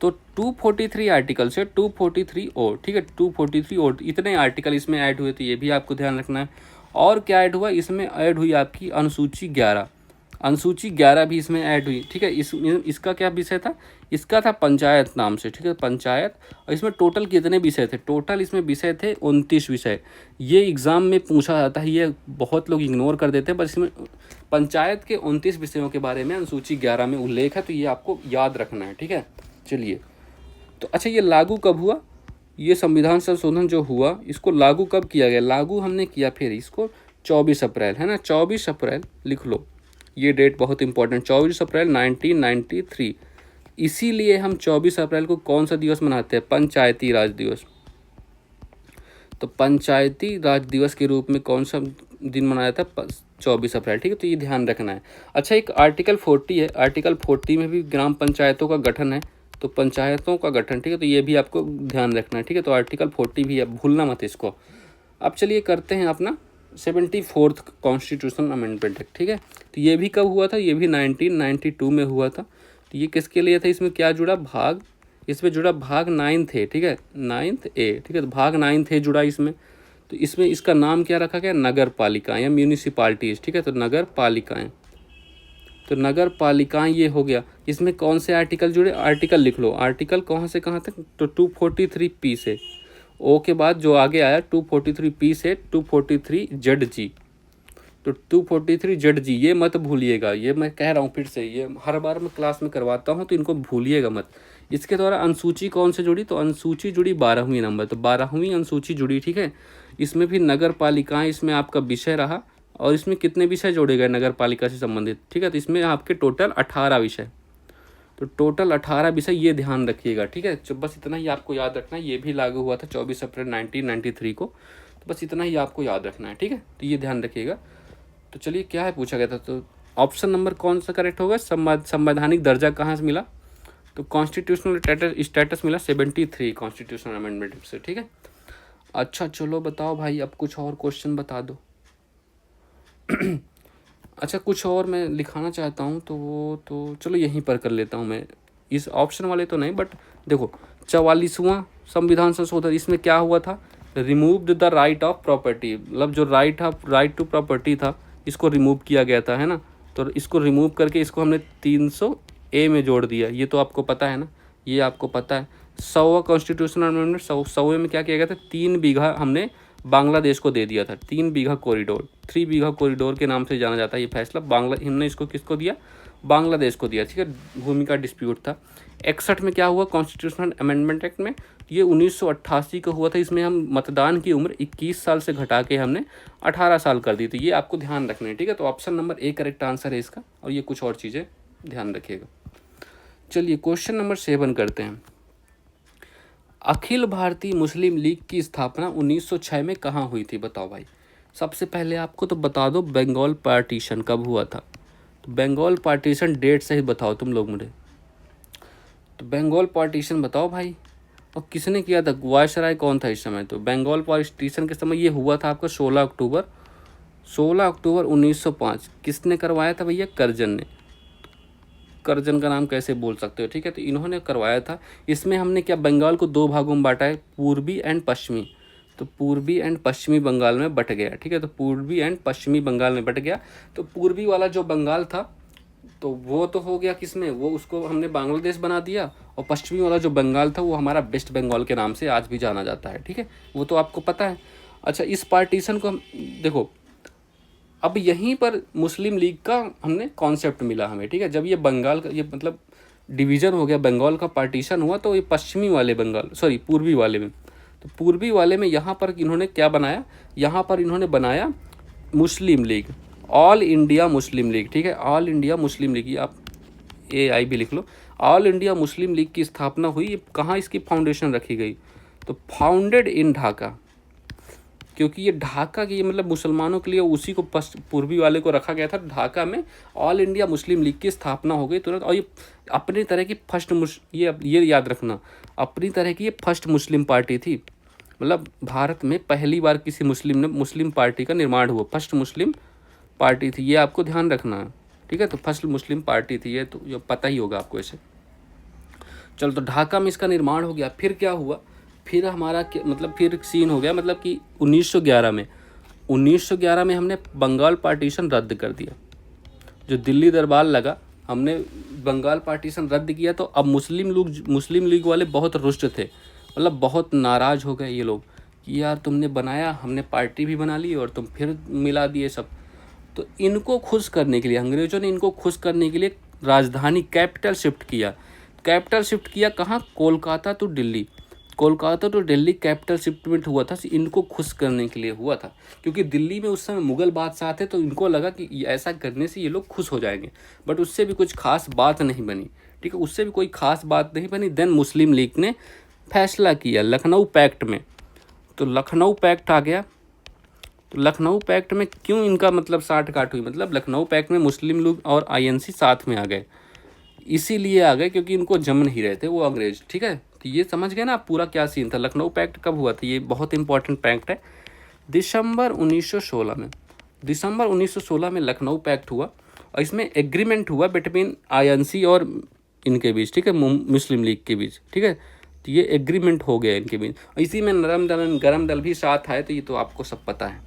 Speaker 1: तो 243 आर्टिकल से 243 और, ठीक है, 243 और इतने आर्टिकल इसमें ऐड हुए, तो ये भी आपको ध्यान रखना है। और क्या ऐड हुआ, इसमें ऐड हुई आपकी अनुसूची 11, अनुसूची 11 भी इसमें ऐड हुई, ठीक है। इसका क्या विषय था, इसका था पंचायत नाम से, ठीक है, पंचायत। और इसमें टोटल कितने विषय थे, टोटल इसमें विषय थे 29 विषय। ये एग्ज़ाम में पूछा जाता है, ये बहुत लोग इग्नोर कर देते हैं, पर इसमें पंचायत के 29 विषयों के बारे में अनुसूची 11 में उल्लेख है, तो ये आपको याद रखना है, ठीक है। चलिए, तो अच्छा ये लागू कब हुआ, ये संविधान संशोधन जो हुआ इसको लागू कब किया गया, लागू हमने किया फिर इसको 24 अप्रैल, है ना, 24 अप्रैल लिख लो, ये डेट बहुत इंपॉर्टेंट, 24 अप्रैल 1993। इसीलिए हम 24 अप्रैल को कौन सा दिवस मनाते हैं, पंचायती राज दिवस। तो पंचायती राज दिवस के रूप में कौन सा दिन मनाया था, 24 अप्रैल, ठीक है। तो ये ध्यान रखना है। अच्छा, एक आर्टिकल 40 है, आर्टिकल 40 में भी ग्राम पंचायतों का गठन है, तो पंचायतों का गठन, ठीक है, तो ये भी आपको ध्यान रखना है, ठीक है। तो आर्टिकल 40 भी है, भूलना मत इसको। अब चलिए करते हैं अपना 74th कॉन्स्टिट्यूशन अमेंडमेंट एक्ट, ठीक है। तो ये भी कब हुआ था, ये भी 1992 में हुआ था। तो ये किसके लिए था, इसमें क्या जुड़ा, भाग, इसमें जुड़ा भाग 9th है, ठीक है, 9th ए, ठीक है, तो भाग 9th है जुड़ा इसमें। तो इसमें इसका नाम क्या रखा गया, नगर पालिकाएँ या म्यूनिसिपालिटीज़, ठीक है, तो नगर पालिकाएँ, तो नगर पालिकाएँ ये हो गया। इसमें कौन से आर्टिकल जुड़े, आर्टिकल लिख लो, आर्टिकल कहाँ से कहाँ तक, तो 243 पी से, ओ के बाद जो आगे आया 243 पी से 243 जेड जी, तो 243 जेड जी, ये मत भूलिएगा, ये मैं कह रहा हूँ फिर से, ये हर बार मैं क्लास में करवाता हूँ, तो इनको भूलिएगा मत। इसके द्वारा अनुसूची कौन से जुड़ी, तो अनुसूची जुड़ी 12वीं नंबर, तो 12वीं अनुसूची जुड़ी, ठीक है। इसमें भी नगर पालिकाएँ इसमें आपका विषय रहा, और इसमें कितने विषय जोड़े गए नगर पालिका से संबंधित, ठीक है। तो इसमें आपके टोटल 18 विषय, तो टोटल 18 विषय, ये ध्यान रखिएगा, ठीक है। तो बस इतना ही आपको याद रखना है, ये भी लागू हुआ था 24 अप्रैल 1993 को, तो बस इतना ही आपको याद रखना है, ठीक है। तो ये ध्यान रखिएगा। तो चलिए, क्या है पूछा गया था, तो ऑप्शन नंबर कौन सा करेक्ट होगा, संवैधानिक दर्जा कहाँ से मिला, तो कॉन्स्टिट्यूशनल स्टेटस मिला 73 कॉन्स्टिट्यूशनल अमेंडमेंट से, ठीक है। अच्छा चलो बताओ भाई, अब कुछ और क्वेश्चन बता दो। अच्छा, कुछ और मैं लिखाना चाहता हूँ, तो वो तो चलो यहीं पर कर लेता हूँ मैं, इस ऑप्शन वाले तो नहीं, बट देखो 44वां संविधान संशोधन, इसमें क्या हुआ था, removed the right of property, मतलब जो राइट टू प्रॉपर्टी था, इसको रिमूव किया गया था, है ना। तो इसको रिमूव करके इसको हमने 300A में जोड़ दिया, ये तो आपको पता है ना, ये आपको पता है। 100वां कॉन्स्टिट्यूशनल अमेंडमेंट, 100वें में क्या किया गया था, 3 बीघा हमने बांग्लादेश को दे दिया था, 3 बीघा कॉरिडोर, 3 बीघा कॉरिडोर के नाम से जाना जाता है ये फैसला, हमने इसको किसको दिया, बांग्लादेश को दिया, ठीक है। भूमि का डिस्प्यूट था। 61 में क्या हुआ कॉन्स्टिट्यूशनल अमेंडमेंट एक्ट में, ये 1988 को हुआ था, इसमें हम मतदान की उम्र 21 साल से घटा के हमने 18 साल कर दी, तो ये आपको ध्यान रखना है, ठीक है। तो option number A correct answer है इसका, और ये कुछ और चीज़ें ध्यान रखिएगा। चलिए क्वेश्चन नंबर 7 करते हैं। अखिल भारतीय मुस्लिम लीग की स्थापना 1906 में कहाँ हुई थी, बताओ भाई। सबसे पहले आपको तो बता दो बंगाल पार्टीशन कब हुआ था, तो बंगाल पार्टीशन डेट सही बताओ तुम लोग मुझे, तो बंगाल पार्टीशन बताओ भाई। और किसने किया था, वायसराय कौन था इस समय, तो बंगाल पार्टीशन के समय ये हुआ था आपका 16 अक्टूबर 1905। किसने करवाया था भैया, करजन ने, करजन का नाम कैसे बोल सकते हो, ठीक है। तो इन्होंने करवाया था। इसमें हमने क्या बंगाल को 2 भागों में बांटा है, पूर्वी एंड पश्चिमी, तो पूर्वी एंड पश्चिमी बंगाल में बट गया, ठीक है। तो पूर्वी एंड पश्चिमी बंगाल में बट गया। तो पूर्वी वाला जो बंगाल था, तो वो तो हो गया किसमें, वो उसको हमने बांग्लादेश बना दिया, और पश्चिमी वाला जो बंगाल था वो हमारा वेस्ट बंगाल के नाम से आज भी जाना जाता है, ठीक है, वो तो आपको पता है। अच्छा, इस पार्टीशन को हम देखो, अब यहीं पर मुस्लिम लीग का हमने कॉन्सेप्ट मिला हमें, ठीक है। जब ये बंगाल का, ये मतलब डिवीज़न हो गया, बंगाल का पार्टीशन हुआ, तो ये पश्चिमी वाले बंगाल, सॉरी पूर्वी वाले में, तो पूर्वी वाले में यहाँ पर इन्होंने क्या बनाया, यहाँ पर इन्होंने बनाया मुस्लिम लीग, ऑल इंडिया मुस्लिम लीग, ठीक है, ऑल इंडिया मुस्लिम लीग, ये आप AI भी लिख लो। ऑल इंडिया मुस्लिम लीग की स्थापना हुई, कहाँ इसकी फाउंडेशन रखी गई, तो फाउंडेड इन ढाका, क्योंकि ये ढाका की मतलब मुसलमानों के लिए उसी को पूर्वी वाले को रखा गया था। ढाका में ऑल इंडिया मुस्लिम लीग की स्थापना हो गई तुरंत, और ये अपनी तरह की फर्स्ट ये याद रखना, अपनी तरह की ये फर्स्ट मुस्लिम पार्टी थी, मतलब भारत में पहली बार किसी मुस्लिम पार्टी का निर्माण हुआ, फर्स्ट मुस्लिम पार्टी थी, ये आपको ध्यान रखना है, ठीक है। तो फर्स्ट मुस्लिम पार्टी थी ये, तो ये पता ही होगा आपको ऐसे। चलो, तो ढाका में इसका निर्माण हो गया। फिर क्या हुआ, फिर हमारा मतलब फिर सीन हो गया, मतलब कि 1911 में हमने बंगाल पार्टीशन रद्द कर दिया। जो दिल्ली दरबार लगा, हमने बंगाल पार्टीशन रद्द किया, तो अब मुस्लिम लीग वाले बहुत रुष्ट थे, मतलब बहुत नाराज़ हो गए ये लोग कि यार तुमने बनाया, हमने पार्टी भी बना ली और तुम फिर मिला दिए सब। तो इनको खुश करने के लिए, अंग्रेज़ों ने इनको खुश करने के लिए राजधानी कैपिटल शिफ्ट किया कहाँ, Kolkata to Delhi. Kolkata to Delhi capital shiftment हुआ था, इनको खुश करने के लिए हुआ था, क्योंकि दिल्ली में उस समय मुग़ल बादशाह थे, तो इनको लगा कि ऐसा करने से ये लोग खुश हो जाएंगे। बट उससे भी कुछ खास बात नहीं बनी, ठीक है, उससे भी कोई खास बात नहीं बनी। देन मुस्लिम लीग ने फैसला किया लखनऊ पैक्ट में। तो लखनऊ पैक्ट आ गया। तो लखनऊ पैक्ट में क्यों इनका मतलब साठ-गांठ हुई, मतलब लखनऊ पैक्ट में मुस्लिम लीग और आईएनसी साथ में आ गए, इसीलिए आ गए क्योंकि इनको जम नहीं रहे थे वो अंग्रेज, ठीक है। तो ये समझ गए ना आप पूरा क्या सीन था। लखनऊ पैक्ट कब हुआ था, ये बहुत इंपॉर्टेंट पैक्ट है, दिसंबर 1916 में लखनऊ पैक्ट हुआ, और इसमें एग्रीमेंट हुआ बिटवीन आईएनसी और इनके बीच, ठीक है, मुस्लिम लीग के बीच, ठीक है। तो ये एग्रीमेंट हो गया इनके बीच, और इसी में नरम दल गरम दल भी साथ आए, तो ये तो आपको सब पता है।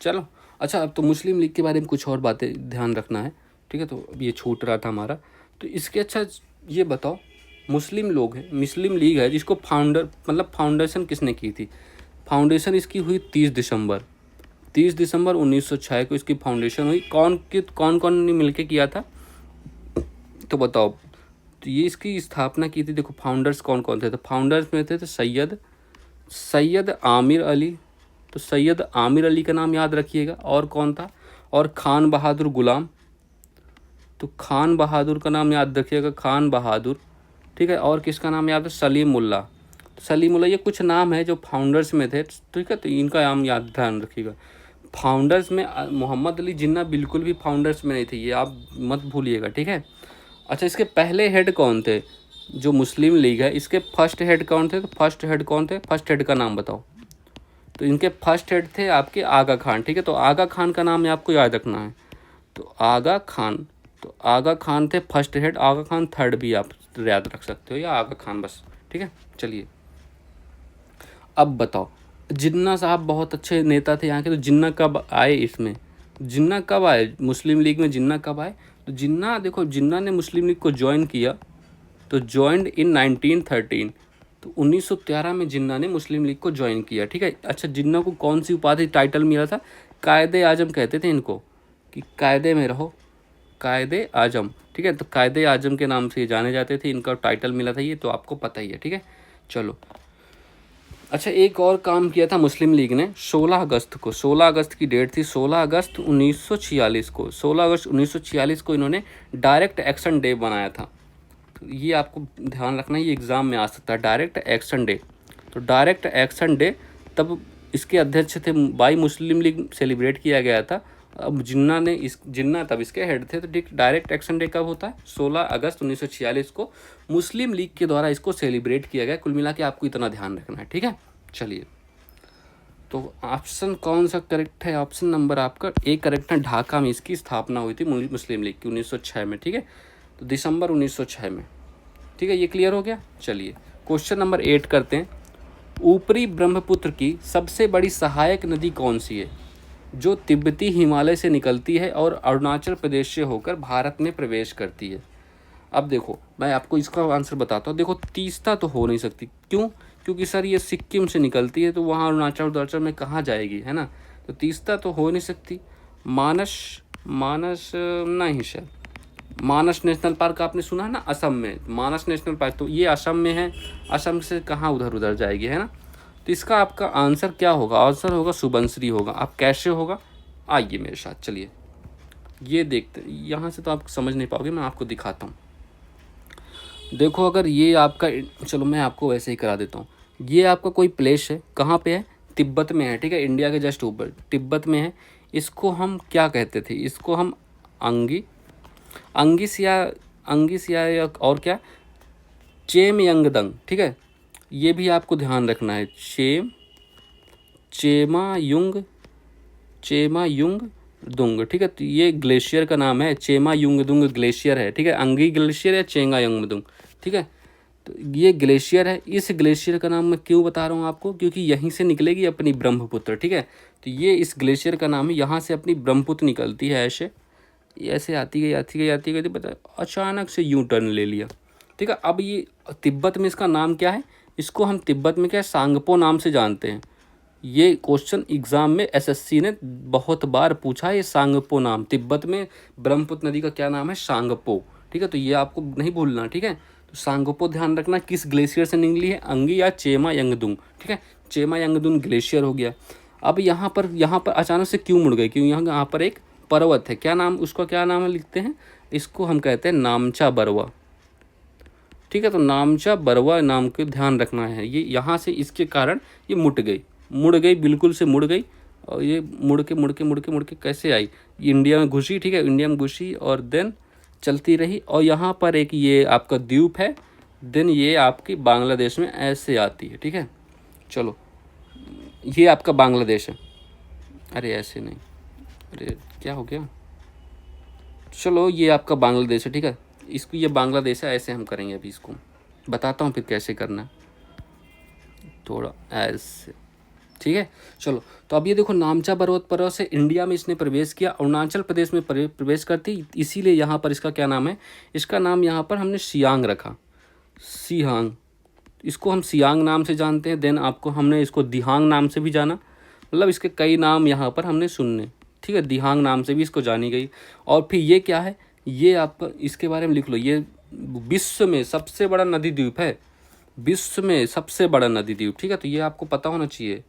Speaker 1: चलो, अच्छा, अब तो मुस्लिम लीग के बारे में कुछ और बातें ध्यान रखना है, ठीक है। तो अब ये छूट रहा था हमारा, तो इसके अच्छा ये बताओ, मुस्लिम लीग है जिसको फाउंडेशन किसने की थी। फाउंडेशन इसकी हुई 30 दिसंबर 1906 को इसकी फाउंडेशन हुई। कौन कौन ने मिलके किया था, तो बताओ। तो ये इसकी स्थापना की थी, देखो फाउंडर्स कौन कौन थे। तो फाउंडर्स में थे तो सैयद आमिर अली। तो सैयद आमिर अली का नाम याद रखिएगा। और कौन था, और खान बहादुर गुलाम। तो खान बहादुर का नाम याद रखिएगा, खान बहादुर, ठीक है। और किसका नाम याद है, सलीमुल्लाह। सलीमुल्लाह, ये कुछ नाम है जो फाउंडर्स में थे, ठीक है। तो इनका नाम याद ध्यान रखिएगा। फाउंडर्स में मोहम्मद अली जिन्ना बिल्कुल भी फाउंडर्स में नहीं थे, ये आप मत भूलिएगा, ठीक है। अच्छा, इसके पहले हेड कौन थे, जो मुस्लिम लीग है इसके फर्स्ट हेड कौन थे। तो फर्स्ट हेड का नाम बताओ। तो इनके फर्स्ट हेड थे आपके आगा खान, ठीक है। तो आगा खान का नाम आपको याद रखना है। तो आगा खान थे फर्स्ट हेड, आगा खान थर्ड भी आप याद रख सकते हो, या आगा खान बस, ठीक है। चलिए, अब बताओ, जिन्ना साहब बहुत अच्छे नेता थे यहाँ के, तो जिन्ना कब आए मुस्लिम लीग में, जिन्ना कब आए। तो जिन्ना, देखो, जिन्ना ने मुस्लिम लीग को ज्वाइन किया, तो ज्वाइंड इन 1913। तो 1913 में जिन्ना ने मुस्लिम लीग को ज्वाइन किया, ठीक है। अच्छा, जिन्ना को कौन सी उपाधि टाइटल मिला था, कायदे आजम कहते थे इनको, कि कायदे में रहो, कायदे आजम, ठीक है। तो कायदे आजम के नाम से ये जाने जाते थे, इनका टाइटल मिला था, ये तो आपको पता ही है, ठीक है। चलो, अच्छा, एक और काम किया था मुस्लिम लीग ने 16 अगस्त की डेट थी, 16 अगस्त 1946 को इन्होंने डायरेक्ट एक्शन डे बनाया था। तो ये आपको ध्यान रखना है, ये एग्ज़ाम में आ सकता है, डायरेक्ट एक्शन डे। तो डायरेक्ट एक्शन डे तब इसके अध्यक्ष थे, बाई मुस्लिम लीग सेलिब्रेट किया गया था। अब जिन्ना तब इसके हेड थे। तो डायरेक्ट एक्शन डे कब होता है, 16 अगस्त 1946 को मुस्लिम लीग के द्वारा इसको सेलिब्रेट किया गया। कुल मिला के आपको इतना ध्यान रखना है, ठीक है। चलिए, तो ऑप्शन कौन सा करेक्ट है, ऑप्शन नंबर आपका ए करेक्ट है। ढाका में इसकी स्थापना हुई थी मुस्लिम लीग की 1906 में, ठीक है। तो दिसंबर 1906 में, ठीक है। ये क्लियर हो गया। चलिए, क्वेश्चन नंबर 8 करते हैं। ऊपरी ब्रह्मपुत्र की सबसे बड़ी सहायक नदी कौन सी है, जो तिब्बती हिमालय से निकलती है और अरुणाचल प्रदेश से होकर भारत में प्रवेश करती है। अब देखो, मैं आपको इसका आंसर बताता हूँ। देखो, तीस्ता तो हो नहीं सकती, क्यों, क्योंकि सर ये सिक्किम से निकलती है, तो वहाँ अरुणाचल में कहाँ जाएगी, है ना। तो तीस्ता तो हो नहीं सकती। मानस नहीं, शायद मानस नेशनल पार्क आपने सुना है ना, असम में मानस नेशनल पार्क, तो ये असम में है, असम से कहाँ उधर जाएगी, है ना। तो इसका आपका आंसर क्या होगा, आंसर होगा सुबनसिरी होगा। आप कैसे होगा, आइए मेरे साथ, चलिए ये देखते। यहाँ से तो आप समझ नहीं पाओगे, मैं आपको दिखाता हूँ। देखो, अगर ये आपका, चलो मैं आपको वैसे ही करा देता हूँ। ये आपका कोई प्लेस है, कहाँ पे है, तिब्बत में है, ठीक है, इंडिया के जस्ट ऊपर तिब्बत में है। इसको हम क्या कहते थे, इसको हम अंगिसिया या और क्या, चेमयंगदंग, ठीक है। ये भी आपको ध्यान रखना है। चेमायुंग दुंग, ठीक है। तो ये ग्लेशियर का नाम है, चेमायुंगदुंग ग्लेशियर है, ठीक है। अंगी ग्लेशियर या चेंगायुंगदुंग, ठीक है। तो ये ग्लेशियर है। इस ग्लेशियर का नाम मैं क्यों बता रहा हूँ आपको, क्योंकि यहीं से निकलेगी अपनी ब्रह्मपुत्र, ठीक है। तो ये इस ग्लेशियर का नाम है, यहाँ से अपनी ब्रह्मपुत्र निकलती है। ऐसे आती गई पता अचानक से यूं टर्न ले लिया, ठीक है। अब ये तिब्बत में इसका नाम क्या है, इसको हम तिब्बत में क्या सांगपो नाम से जानते हैं। ये क्वेश्चन एग्जाम में एसएससी ने बहुत बार पूछा है, ये सांगपो नाम। तिब्बत में ब्रह्मपुत्र नदी का क्या नाम है, सांगपो, ठीक है। तो ये आपको नहीं भूलना, ठीक है। तो सांगपो ध्यान रखना किस ग्लेशियर से निकली है, अंगी या चेमायंगदुंग, ठीक है। चेमायंगदुंग ग्लेशियर हो गया। अब यहाँ पर अचानक से क्यों मुड़ गई, क्यों, यहाँ पर एक पर्वत है, क्या नाम, उसका क्या नाम है लिखते हैं, इसको हम कहते हैं नामचा बरवा, ठीक है। तो नामचा बरवा नाम के ध्यान रखना है। ये यहाँ से इसके कारण ये मुड़ गई, बिल्कुल से मुड़ गई। और ये मुड़ के कैसे आई, ये इंडिया में घुसी, ठीक है। इंडिया में घुसी और देन चलती रही, और यहाँ पर एक ये आपका द्वीप है, देन ये आपकी बांग्लादेश में ऐसे आती है, ठीक है। चलो, ये आपका बांग्लादेश है। अरे ऐसे नहीं, अरे क्या हो गया, चलो ये आपका बांग्लादेश है, ठीक है। इसको, ये बांग्लादेश है, ऐसे हम करेंगे। अभी इसको बताता हूँ फिर कैसे करना है, थोड़ा ऐसे, ठीक है। चलो, तो अब ये देखो, नामचा पर्वत से इंडिया में इसने प्रवेश किया, अरुणाचल प्रदेश में प्रवेश करती, इसीलिए यहाँ पर इसका क्या नाम है, इसका नाम यहाँ पर हमने सियांग रखा, सियांग। इसको हम सियांग नाम से जानते हैं। देन आपको हमने इसको दिहांग नाम से भी जाना, मतलब इसके कई नाम यहाँ पर हमने सुनने, ठीक है। दिहांग नाम से भी इसको जानी गई। और फिर ये क्या है, ये आपका इसके बारे में लिख लो, ये विश्व में सबसे बड़ा नदी द्वीप है, विश्व में सबसे बड़ा नदी द्वीप, ठीक है। तो ये आपको पता होना चाहिए।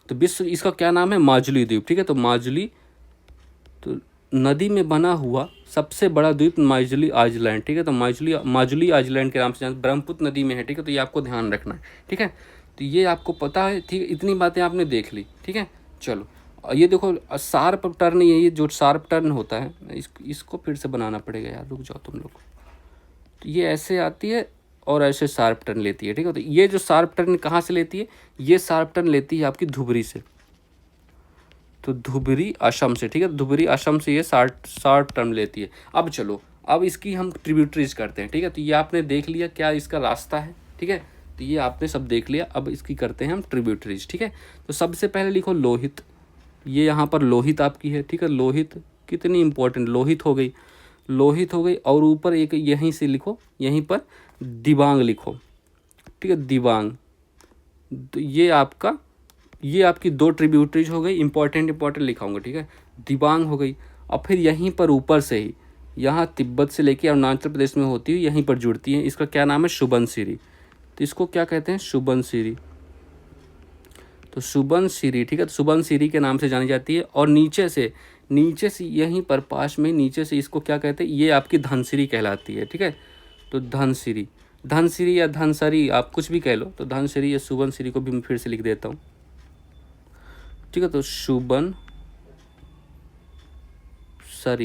Speaker 1: तो विश्व, इसका क्या नाम है, माजुली द्वीप, ठीक है। तो माजुली, तो नदी में बना हुआ सबसे बड़ा द्वीप माजुली आइलैंड, ठीक है। तो माजुली आइलैंड के नाम से ब्रह्मपुत्र नदी में है, ठीक है। तो ये आपको ध्यान रखना है, ठीक है। तो ये आपको पता है, ठीक है। इतनी बातें आपने देख ली, ठीक है। चलो, ये देखो शार्प टर्न, ये जो शार्प टर्न होता है, इसको फिर से बनाना पड़ेगा यार, रुक जाओ तुम लोग। तो ये ऐसे आती है और ऐसे शार्प टर्न लेती है, ठीक है। तो ये जो शार्प टर्न कहाँ से लेती है, ये शार्प टर्न लेती है आपकी धुबरी से, तो धुबरी असम से, ठीक है। धुबरी असम से ये शार्प टर्न लेती है। अब चलो, अब इसकी हम ट्रिब्यूटरीज करते हैं, ठीक है। तो ये आपने देख लिया क्या इसका रास्ता है, ठीक है। तो ये आपने सब देख लिया, अब इसकी करते हैं हम ट्रिब्यूटरीज, ठीक है। तो सबसे पहले लिखो लोहित, ये यहाँ पर लोहित आपकी है, ठीक है। लोहित कितनी इंपॉर्टेंट, लोहित हो गई। और ऊपर एक यहीं से लिखो, यहीं पर दिबांग लिखो, ठीक है, दिबांग। तो ये आपकी 2 ट्रिब्यूटरीज हो गई, इंपॉर्टेंट लिखाऊंगा, ठीक है। दिबांग हो गई। और फिर यहीं पर ऊपर से ही, यहाँ तिब्बत से लेके अरुणाचल प्रदेश में होती हुई यहीं पर जुड़ती है, इसका क्या नाम है, सुबनसिरी। तो इसको क्या कहते हैं, सुबनसिरी। तो सुबनसिरी, ठीक है। तो सुबनसिरी के नाम से जानी जाती है। और नीचे से यहीं पर पास में नीचे से इसको क्या कहते हैं, ये आपकी धनसिरी कहलाती है, ठीक है। तो धनसिरी या धनसरी, आप कुछ भी कह लो। तो धनसिरी या सुबनसिरी को भी मैं फिर से लिख देता हूँ, ठीक है। तो सुबनसरी,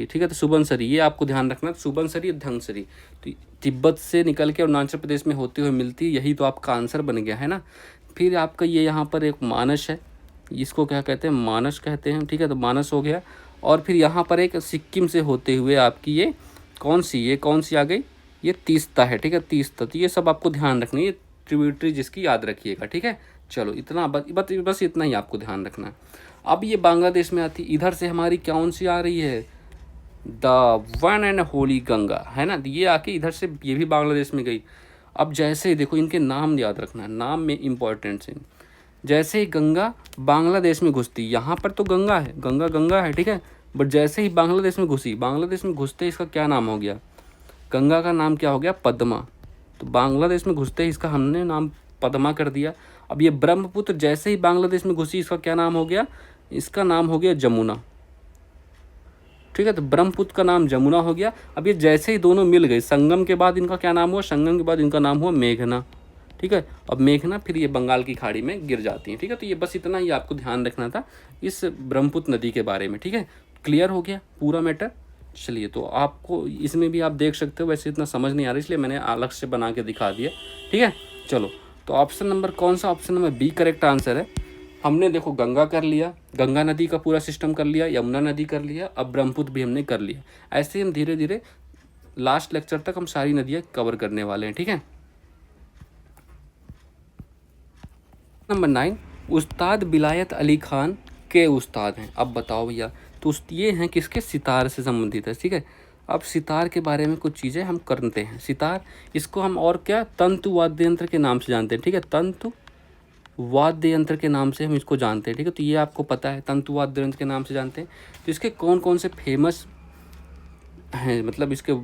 Speaker 1: ठीक है। तो सुबनसरी, ये आपको ध्यान रखना, सुबनसरी धनसरी। तो तिब्बत से निकल के अरुणाचल प्रदेश में होते हुए मिलती, यही तो आपका आंसर बन गया है ना। फिर आपका ये यहाँ पर एक मानस है, इसको क्या कहते हैं, मानस कहते हैं, ठीक है। तो मानस हो गया। और फिर यहाँ पर एक सिक्किम से होते हुए आपकी ये कौन सी आ गई, ये तीस्ता है, ठीक है, तीस्ता। तो ये सब आपको ध्यान रखनी है, ट्रिब्यूटरी जिसकी याद रखिएगा, ठीक है। चलो, इतना बस इतना ही आपको ध्यान रखना है। अब ये बांग्लादेश में आती, इधर से हमारी कौन सी आ रही है, the one and Holi Ganga, है ना। ये आके इधर से ये भी बांग्लादेश में गई। अब जैसे ही देखो, इनके नाम याद रखना है, नाम में इम्पोर्टेंस है। जैसे ही गंगा बांग्लादेश में घुसती, यहाँ पर तो गंगा है, ठीक है। बट जैसे ही बांग्लादेश में घुसते इसका क्या नाम हो गया, गंगा का नाम क्या हो गया, पद्मा। तो बांग्लादेश में घुसते ही इसका हमने नाम पद्मा कर दिया। अब ये ब्रह्मपुत्र जैसे ही बांग्लादेश में घुसी, इसका क्या नाम हो गया, इसका नाम हो गया जमुना, ठीक है। तो ब्रह्मपुत्र का नाम जमुना हो गया। अब ये जैसे ही दोनों मिल गए, संगम के बाद इनका क्या नाम हुआ, संगम के बाद इनका नाम हुआ मेघना, ठीक है। अब मेघना फिर ये बंगाल की खाड़ी में गिर जाती है, ठीक है। तो ये बस इतना ही आपको ध्यान रखना था इस ब्रह्मपुत्र नदी के बारे में, ठीक है। क्लियर हो गया पूरा मैटर। चलिए, तो आपको इसमें भी आप देख सकते हो, वैसे इतना समझ नहीं आ रहा इसलिए मैंने अलग से बना के दिखा दिया, ठीक है। चलो, तो ऑप्शन नंबर कौन सा, option number B correct answer है। हमने देखो गंगा कर लिया, गंगा नदी का पूरा सिस्टम कर लिया, यमुना नदी कर लिया, अब ब्रह्मपुत्र भी हमने कर लिया। ऐसे ही हम धीरे धीरे लास्ट लेक्चर तक हम सारी नदियाँ कवर करने वाले हैं, ठीक है। नंबर 9, उस्ताद बिलायत अली खान के उस्ताद हैं। अब बताओ भैया, तो ये हैं किसके, सितार से संबंधित है, ठीक है। अब सितार के बारे में कुछ चीज़ें हम करते हैं। सितार, इसको हम और क्या, तंतु वाद्य यंत्र के नाम से जानते हैं, ठीक है। तंतु वाद्य यंत्र के नाम से हम इसको जानते हैं, ठीक है। तो ये आपको पता है, तंतु वाद्य यंत्र के नाम से जानते हैं। तो इसके कौन कौन से फेमस हैं, मतलब इसके,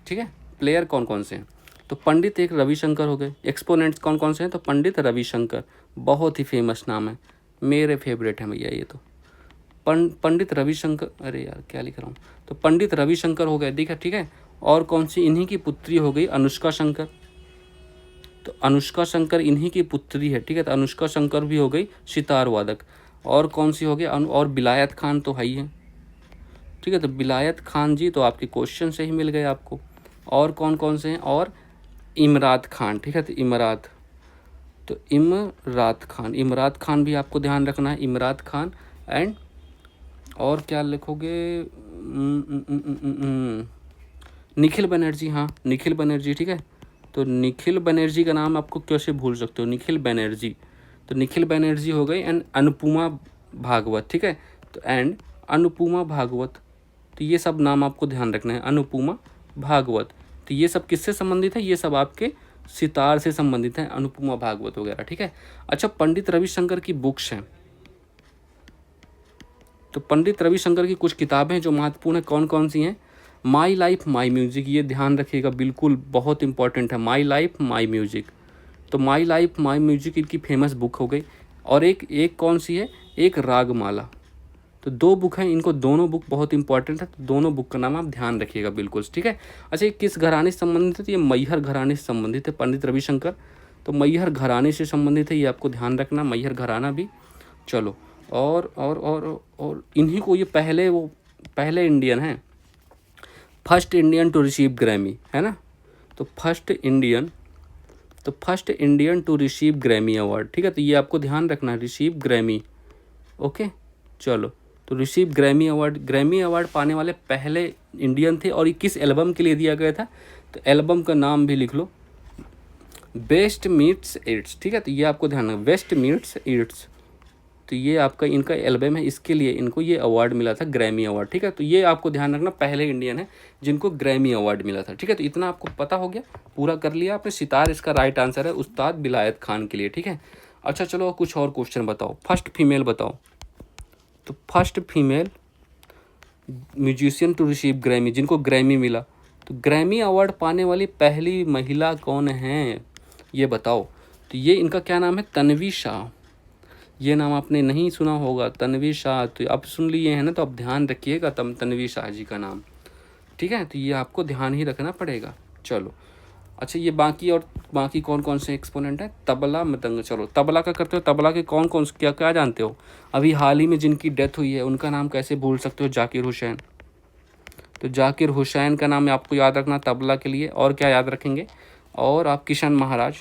Speaker 1: ठीक है, प्लेयर कौन कौन से हैं। तो पंडित एक रविशंकर हो गए। एक्सपोनेंट्स कौन कौन से हैं, तो पंडित रविशंकर, बहुत ही फेमस नाम है, मेरे फेवरेट हैं भैया ये तो। पंडित रविशंकर, अरे यार क्या लिख रहा हूँ, तो पंडित रविशंकर हो गए, देखा, ठीक है। और कौन सी, इन्हीं की पुत्री हो गई अनुष्का शंकर। तो अनुष्का शंकर इन्हीं की पुत्री है, ठीक है। तो अनुष्का शंकर भी हो गई सितार वादक। और कौन सी हो गई, और बिलायत खान तो है ही है, ठीक है। तो बिलायत खान जी तो आपके क्वेश्चन से ही मिल गए आपको। और कौन कौन से हैं, और इमरात खान, ठीक है। तो इमरात, तो इमरात खान, इमरात खान भी आपको ध्यान रखना है, इमरात खान। एंड और क्या लिखोगे, निखिल बनर्जी, हाँ निखिल बनर्जी, ठीक है। तो निखिल बनर्जी का नाम आपको कैसे भूल सकते हो, निखिल बनर्जी, तो निखिल बनर्जी हो गई। एंड अनुपमा भागवत, ठीक है। तो एंड अनुपमा भागवत, तो ये सब नाम आपको ध्यान रखना है, अनुपमा भागवत। तो ये सब किससे संबंधित है, ये सब आपके सितार से संबंधित है, अनुपमा भागवत वगैरह, ठीक है। अच्छा, पंडित रविशंकर की बुक्स हैं, तो पंडित रविशंकर की कुछ किताबें हैं जो महत्वपूर्ण है, कौन कौन सी हैं। माई लाइफ माई म्यूजिक, ये ध्यान रखिएगा, बिल्कुल बहुत इंपॉर्टेंट है, माई लाइफ माई म्यूजिक। तो माई लाइफ माई म्यूजिक इनकी फेमस बुक हो गई। और एक कौन सी है, एक रागमाला। तो 2 बुक हैं, इनको दोनों बुक बहुत इंपॉर्टेंट है, तो दोनों बुक का नाम आप ध्यान रखिएगा बिल्कुल, ठीक है। अच्छा, ये किस घराने से संबंधित है, तो ये मैहर घराने से संबंधित है, पंडित रविशंकर तो मैहर घराने से संबंधित है, ये आपको ध्यान रखना, मैहर घराना भी। चलो, और इन्हीं को, ये पहले इंडियन हैं, first Indian to receive Grammy, है ना। तो first Indian to receive Grammy award, ठीक है। तो ये आपको ध्यान रखना है, रिसीव ग्रैमी, ओके। चलो, तो रिसीव ग्रैमी अवार्ड पाने वाले पहले इंडियन थे। और ये किस एल्बम के लिए दिया गया था, तो एल्बम का नाम भी लिख लो, बेस्ट मीट्स ईट्स, ठीक है। तो ये आपको ध्यान रखना, बेस्ट मीट्स ईट्स, तो ये आपका इनका एल्बम है, इसके लिए इनको ये अवार्ड मिला था, ग्रैमी अवार्ड, ठीक है। तो ये आपको ध्यान रखना, पहले इंडियन है जिनको ग्रैमी अवार्ड मिला था, ठीक है। तो इतना आपको पता हो गया, पूरा कर लिया आपने। सितार इसका राइट आंसर है, उस्ताद बिलायत खान के लिए, ठीक है। अच्छा, चलो कुछ और क्वेश्चन बताओ। फर्स्ट फीमेल बताओ, तो first female musician to receive Grammy, जिनको ग्रैमी मिला, तो ग्रैमी अवार्ड पाने वाली पहली महिला कौन है, ये बताओ। तो ये इनका क्या नाम है, तन्वी शाह। ये नाम आपने नहीं सुना होगा, तन्वी शाह, तो अब सुन लिए हैं ना, तो अब ध्यान रखिएगा तन्वी शाह जी का नाम, ठीक है। तो ये आपको ध्यान ही रखना पड़ेगा। चलो, अच्छा, ये बाकी कौन कौन से एक्सपोनेंट हैं, तबला मृदंग। चलो, तबला का करते हो, तबला के कौन कौन क्या क्या जानते हो। अभी हाल ही में जिनकी डेथ हुई है उनका नाम कैसे भूल सकते हो, जाकिर हुसैन। तो जाकिर हुसैन का नाम आपको याद रखना तबला के लिए। और क्या याद रखेंगे, और आप किशन महाराज,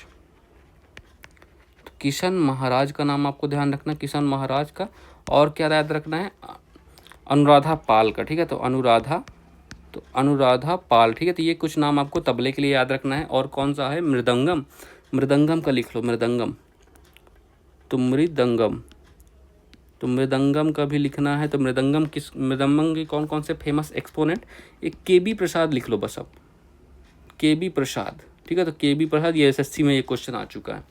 Speaker 1: तो किशन महाराज का नाम आपको ध्यान रखना, किशन महाराज का। और क्या याद रखना है, अनुराधा पाल का, ठीक है। तो अनुराधा पाल, ठीक है। तो ये कुछ नाम आपको तबले के लिए याद रखना है। और कौन सा है, मृदंगम का लिख लो, मृदंगम का भी लिखना है। तो मृदंगम के कौन कौन से फेमस एक्सपोनेंट, एक KB प्रसाद लिख लो बस अब, KB प्रसाद, ठीक है। तो KB प्रसाद, ये SSC में ये क्वेश्चन आ चुका है।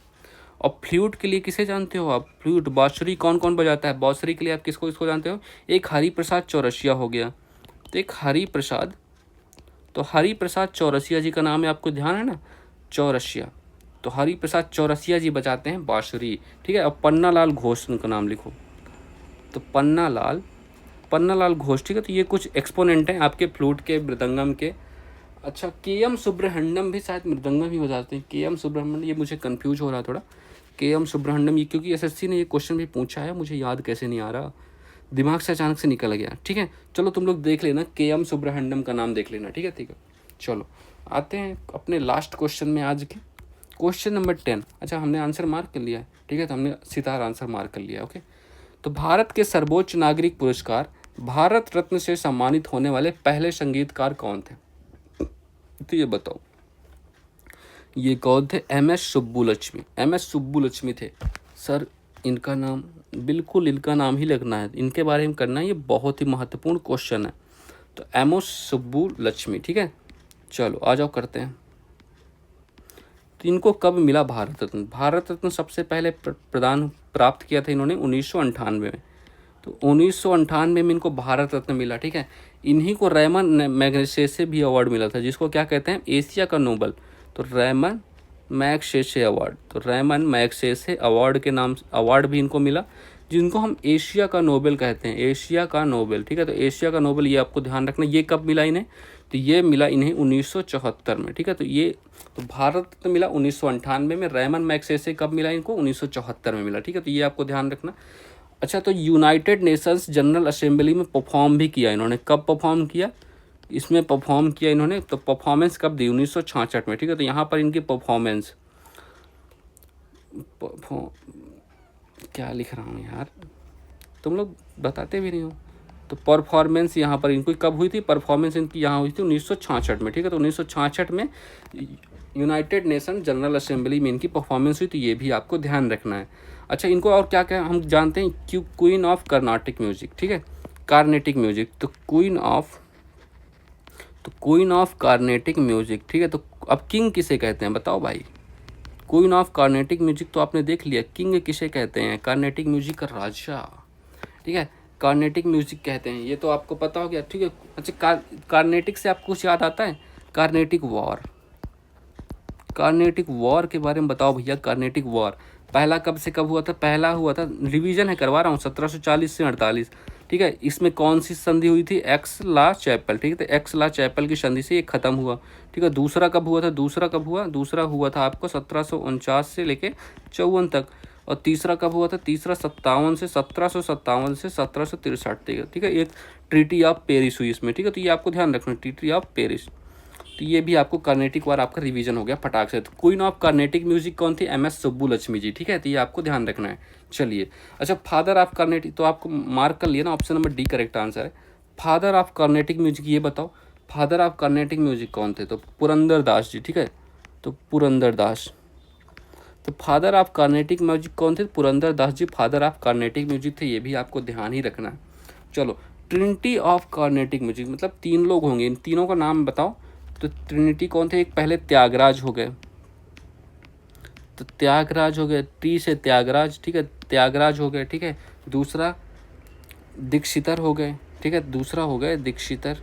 Speaker 1: और फ्लूट के लिए किसे जानते हो आप, फ्लूट, बांसुरी कौन कौन बजाता है, बांसुरी के लिए आप किसको जानते हो, एक हरिप्रसाद चौरसिया हो गया। तो एक हरिप्रसाद चौरसिया जी का नाम है, आपको ध्यान है ना, चौरसिया। तो हरिप्रसाद चौरसिया जी बजाते हैं बांसुरी, ठीक है। अब पन्नालाल घोष उनका नाम लिखो, तो पन्नालाल घोष, ठीक है। तो ये कुछ एक्सपोनेंट हैं आपके फ्लूट के, मृदंगम के। अच्छा, KM सुब्रह्मण्यम भी शायद मृदंगम ही बजाते हैं, KM सुब्रह्मण्यम, ये मुझे कंफ्यूज हो रहा थोड़ा, KM सुब्रह्मण्यम, ये क्योंकि SSC ने ये क्वेश्चन भी पूछा है, मुझे याद कैसे नहीं आ रहा। दिमाग से अचानक से निकल गया, ठीक है। चलो तुम लोग देख लेना, के.एम. सुब्रह्मण्यम का नाम देख लेना, ठीक है, ठीक है। चलो आते हैं अपने लास्ट क्वेश्चन में आज के, क्वेश्चन नंबर 10। अच्छा हमने आंसर मार्क कर लिया है, ठीक है, तो हमने सितार आंसर मार्क कर लिया, ओके। तो भारत के सर्वोच्च नागरिक पुरस्कार भारत रत्न से सम्मानित होने वाले पहले संगीतकार कौन थे? तो ये बताओ, ये कौन थे? एम.एस. सुब्बुलक्ष्मी। एम.एस. सुब्बुलक्ष्मी थे सर, इनका नाम, बिल्कुल इनका नाम ही लगना है, इनके बारे में करना है, ये बहुत ही महत्वपूर्ण क्वेश्चन है। तो एम.एस. सुब्बुलक्ष्मी, ठीक है। चलो आ जाओ करते हैं। तो इनको कब मिला भारत रत्न? भारत रत्न सबसे पहले प्रदान प्राप्त किया था इन्होंने 1998 में। तो 1998 में इनको भारत रत्न मिला, ठीक है। इन्हीं को रैमन मैग्सेसे भी अवार्ड मिला था, जिसको क्या कहते हैं? एशिया का नोबल। तो रैमन मैग्सेसे अवार्ड, तो रैमन मैग्सेसे अवार्ड के नाम अवार्ड भी इनको मिला, जिनको हम एशिया का नोबेल कहते हैं, एशिया का नोबेल, ठीक है। तो एशिया का नोबेल ये आपको ध्यान रखना, ये कब मिला इन्हें? तो ये मिला इन्हें 1974 में, ठीक है। तो ये तो भारत रत्न मिला 1998 में, रैमन मैग्सेसे कब मिला इनको? 1974 में मिला, ठीक है। तो ये आपको ध्यान रखना। अच्छा, तो यूनाइटेड नेशंस जनरल असेंबली में परफॉर्म भी किया इन्होंने, कब परफॉर्म किया? इसमें परफॉर्म किया इन्होंने, तो परफॉर्मेंस कब दी? 1966 में, ठीक है। तो यहाँ पर इनकी परफॉर्मेंस, क्या लिख रहा हूँ यार, तुम लोग बताते भी नहीं हो। तो परफॉर्मेंस यहाँ पर इनकी कब हुई थी? परफॉर्मेंस इनकी यहाँ हुई थी 1966 में, ठीक है। तो 1966 में यूनाइटेड नेशन जनरल असेंबली में इनकी परफॉर्मेंस हुई, तो ये भी आपको ध्यान रखना है। अच्छा, इनको और क्या क्या हम जानते हैं? क्वीन ऑफ कर्नाटिक म्यूजिक, ठीक है, कार्नेटिक म्यूजिक। तो क्वीन ऑफ कार्नेटिक म्यूजिक, ठीक है। तो अब किंग किसे कहते हैं बताओ भाई? क्वीन ऑफ कार्नेटिक म्यूजिक तो आपने देख लिया, किंग किसे कहते हैं? कार्नेटिक म्यूजिक का राजा, ठीक है, कार्नेटिक म्यूजिक कहते हैं, ये तो आपको पता हो गया, ठीक है। अच्छा, कार्नेटिक से आपको कुछ याद आता है? कार्नेटिक वॉर, कार्नेटिक वॉर के बारे में बताओ भैया। कार्नेटिक वॉर पहला कब से कब हुआ था? पहला हुआ था, रिवीजन है करवा रहा हूँ, 1740 से 48, ठीक है। इसमें कौन सी संधि हुई थी? एक्स ला चैपल, ठीक है। तो एक्स ला चैपल की संधि से ये खत्म हुआ, ठीक है। दूसरा कब हुआ था? दूसरा हुआ था आपको 1749 से लेके 54 तक। और तीसरा कब हुआ था? तीसरा 1757 से 1763, ठीक है। एक ट्रीटी ऑफ पेरिस हुई इसमें, ठीक है। तो ये आपको ध्यान रखना, ट्रीटी ऑफ पेरिस। तो ये भी आपको कार्नेटिक वार आपका रिवीजन हो गया फटाक से। तो क्वीन ऑफ कार्नेटिक म्यूजिक कौन थी? एम.एस. सुब्बुलक्ष्मी जी, ठीक है। तो ये आपको ध्यान रखना है। चलिए, अच्छा, फादर ऑफ कार्नेटिक तो आपको मार्क कर लिया ना, option number D correct answer है। फादर ऑफ कार्नेटिक म्यूजिक ये बताओ, फादर ऑफ कार्नेटिक म्यूजिक कौन थे? तो पुरंदर दास जी, ठीक है। तो पुरंदर दास, तो फादर ऑफ कार्नेटिक म्यूजिक कौन थे? Purandar Das ji father of Carnatic music थे, ये भी आपको ध्यान ही रखना है। चलो, ट्रिनिटी ऑफ कार्नेटिक म्यूजिक मतलब 3 लोग होंगे, इन तीनों का नाम बताओ। तो ट्रिनिटी कौन थे? एक पहले त्यागराज हो गए, तो त्यागराज हो गए, टी से त्यागराज, ठीक है, त्यागराज हो गए, ठीक है। दूसरा दीक्षितर हो गए, ठीक है, दूसरा हो गए दीक्षितर,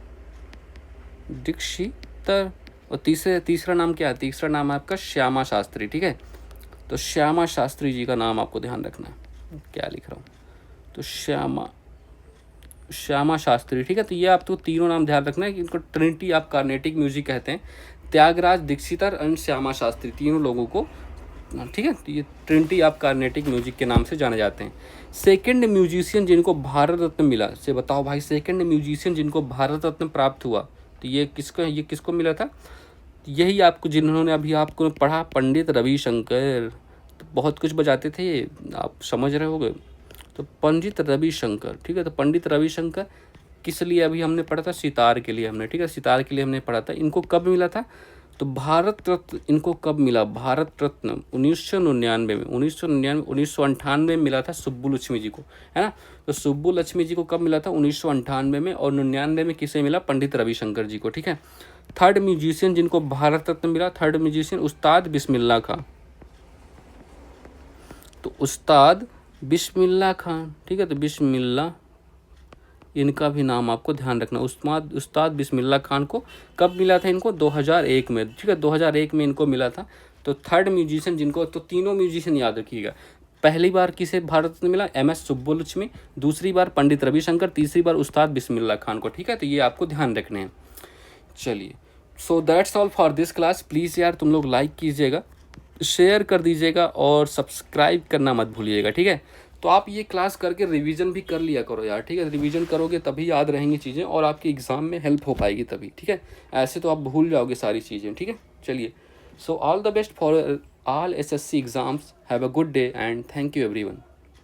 Speaker 1: और तीसरा नाम क्या है? तीसरा नाम है आपका श्यामा शास्त्री, ठीक है। तो श्यामा शास्त्री जी का नाम आपको ध्यान रखना है, क्या लिख रहा हूँ? तो श्यामा शास्त्री, ठीक है। तो ये आपको तीनों नाम ध्यान रखना है कि इनको ट्रिनिटी ऑफ कार्नेटिक म्यूजिक कहते हैं। त्यागराज, दीक्षितर एंड श्यामा शास्त्री, तीनों लोगों को, ठीक है। तो ये ट्रिनिटी ऑफ कार्नेटिक म्यूजिक के नाम से जाने जाते हैं। सेकंड म्यूजिशियन जिनको भारत रत्न मिला, से बताओ भाई, सेकंड म्यूजिशियन जिनको भारत रत्न प्राप्त हुआ, तो ये किसको मिला था? यही आपको, जिन्होंने अभी आपको पढ़ा, पंडित रविशंकर। तो बहुत कुछ बजाते थे ये, आप समझ रहे होगे। तो पंडित रविशंकर, ठीक है। तो पंडित रविशंकर किस लिए अभी हमने पढ़ा था? सितार के लिए हमने, ठीक है, सितार के लिए हमने पढ़ा था। इनको कब मिला था? तो भारत रत्न इनको कब मिला? भारत रत्न 1999 में, 1998 में मिला था सुब्बुलक्ष्मी जी को, है ना। तो सुब्बुलक्ष्मी जी को कब मिला था? 1998 में। और 99 में किसे मिला? पंडित रविशंकर जी को, ठीक है। थर्ड म्यूजिशियन जिनको भारत रत्न मिला, थर्ड म्यूजिशियन उस्ताद बिस्मिल्लाह खां। तो उस्ताद बिस्मिल्लाह खान, ठीक है। तो बिस्मिल्लाह, इनका भी नाम आपको ध्यान रखना। उस्ताद बिस्मिल्लाह खान को कब मिला था? इनको 2001 में, ठीक है, 2001 में इनको मिला था। तो थर्ड म्यूजिशियन जिनको, तो तीनों म्यूजिशियन याद रखिएगा। पहली बार किसे भारत रत्न मिला? एम.एस. सुब्बुलक्ष्मी, दूसरी बार पंडित रविशंकर, तीसरी बार उस्ताद बिस्मिल्लाह खान को, ठीक है। तो ये आपको ध्यान रखने हैं। चलिए, so that's all for this class. Please यार तुम लोग लाइक कीजिएगा, शेयर कर दीजिएगा और सब्सक्राइब करना मत भूलिएगा, ठीक है। तो आप ये क्लास करके रिवीजन भी कर लिया करो यार, ठीक है। रिवीजन करोगे तभी याद रहेंगी चीज़ें और आपके एग्ज़ाम में हेल्प हो पाएगी तभी, ठीक है। ऐसे तो आप भूल जाओगे सारी चीज़ें, ठीक है। चलिए, so all the best for all SSC exams, have a good day and thank you everyone.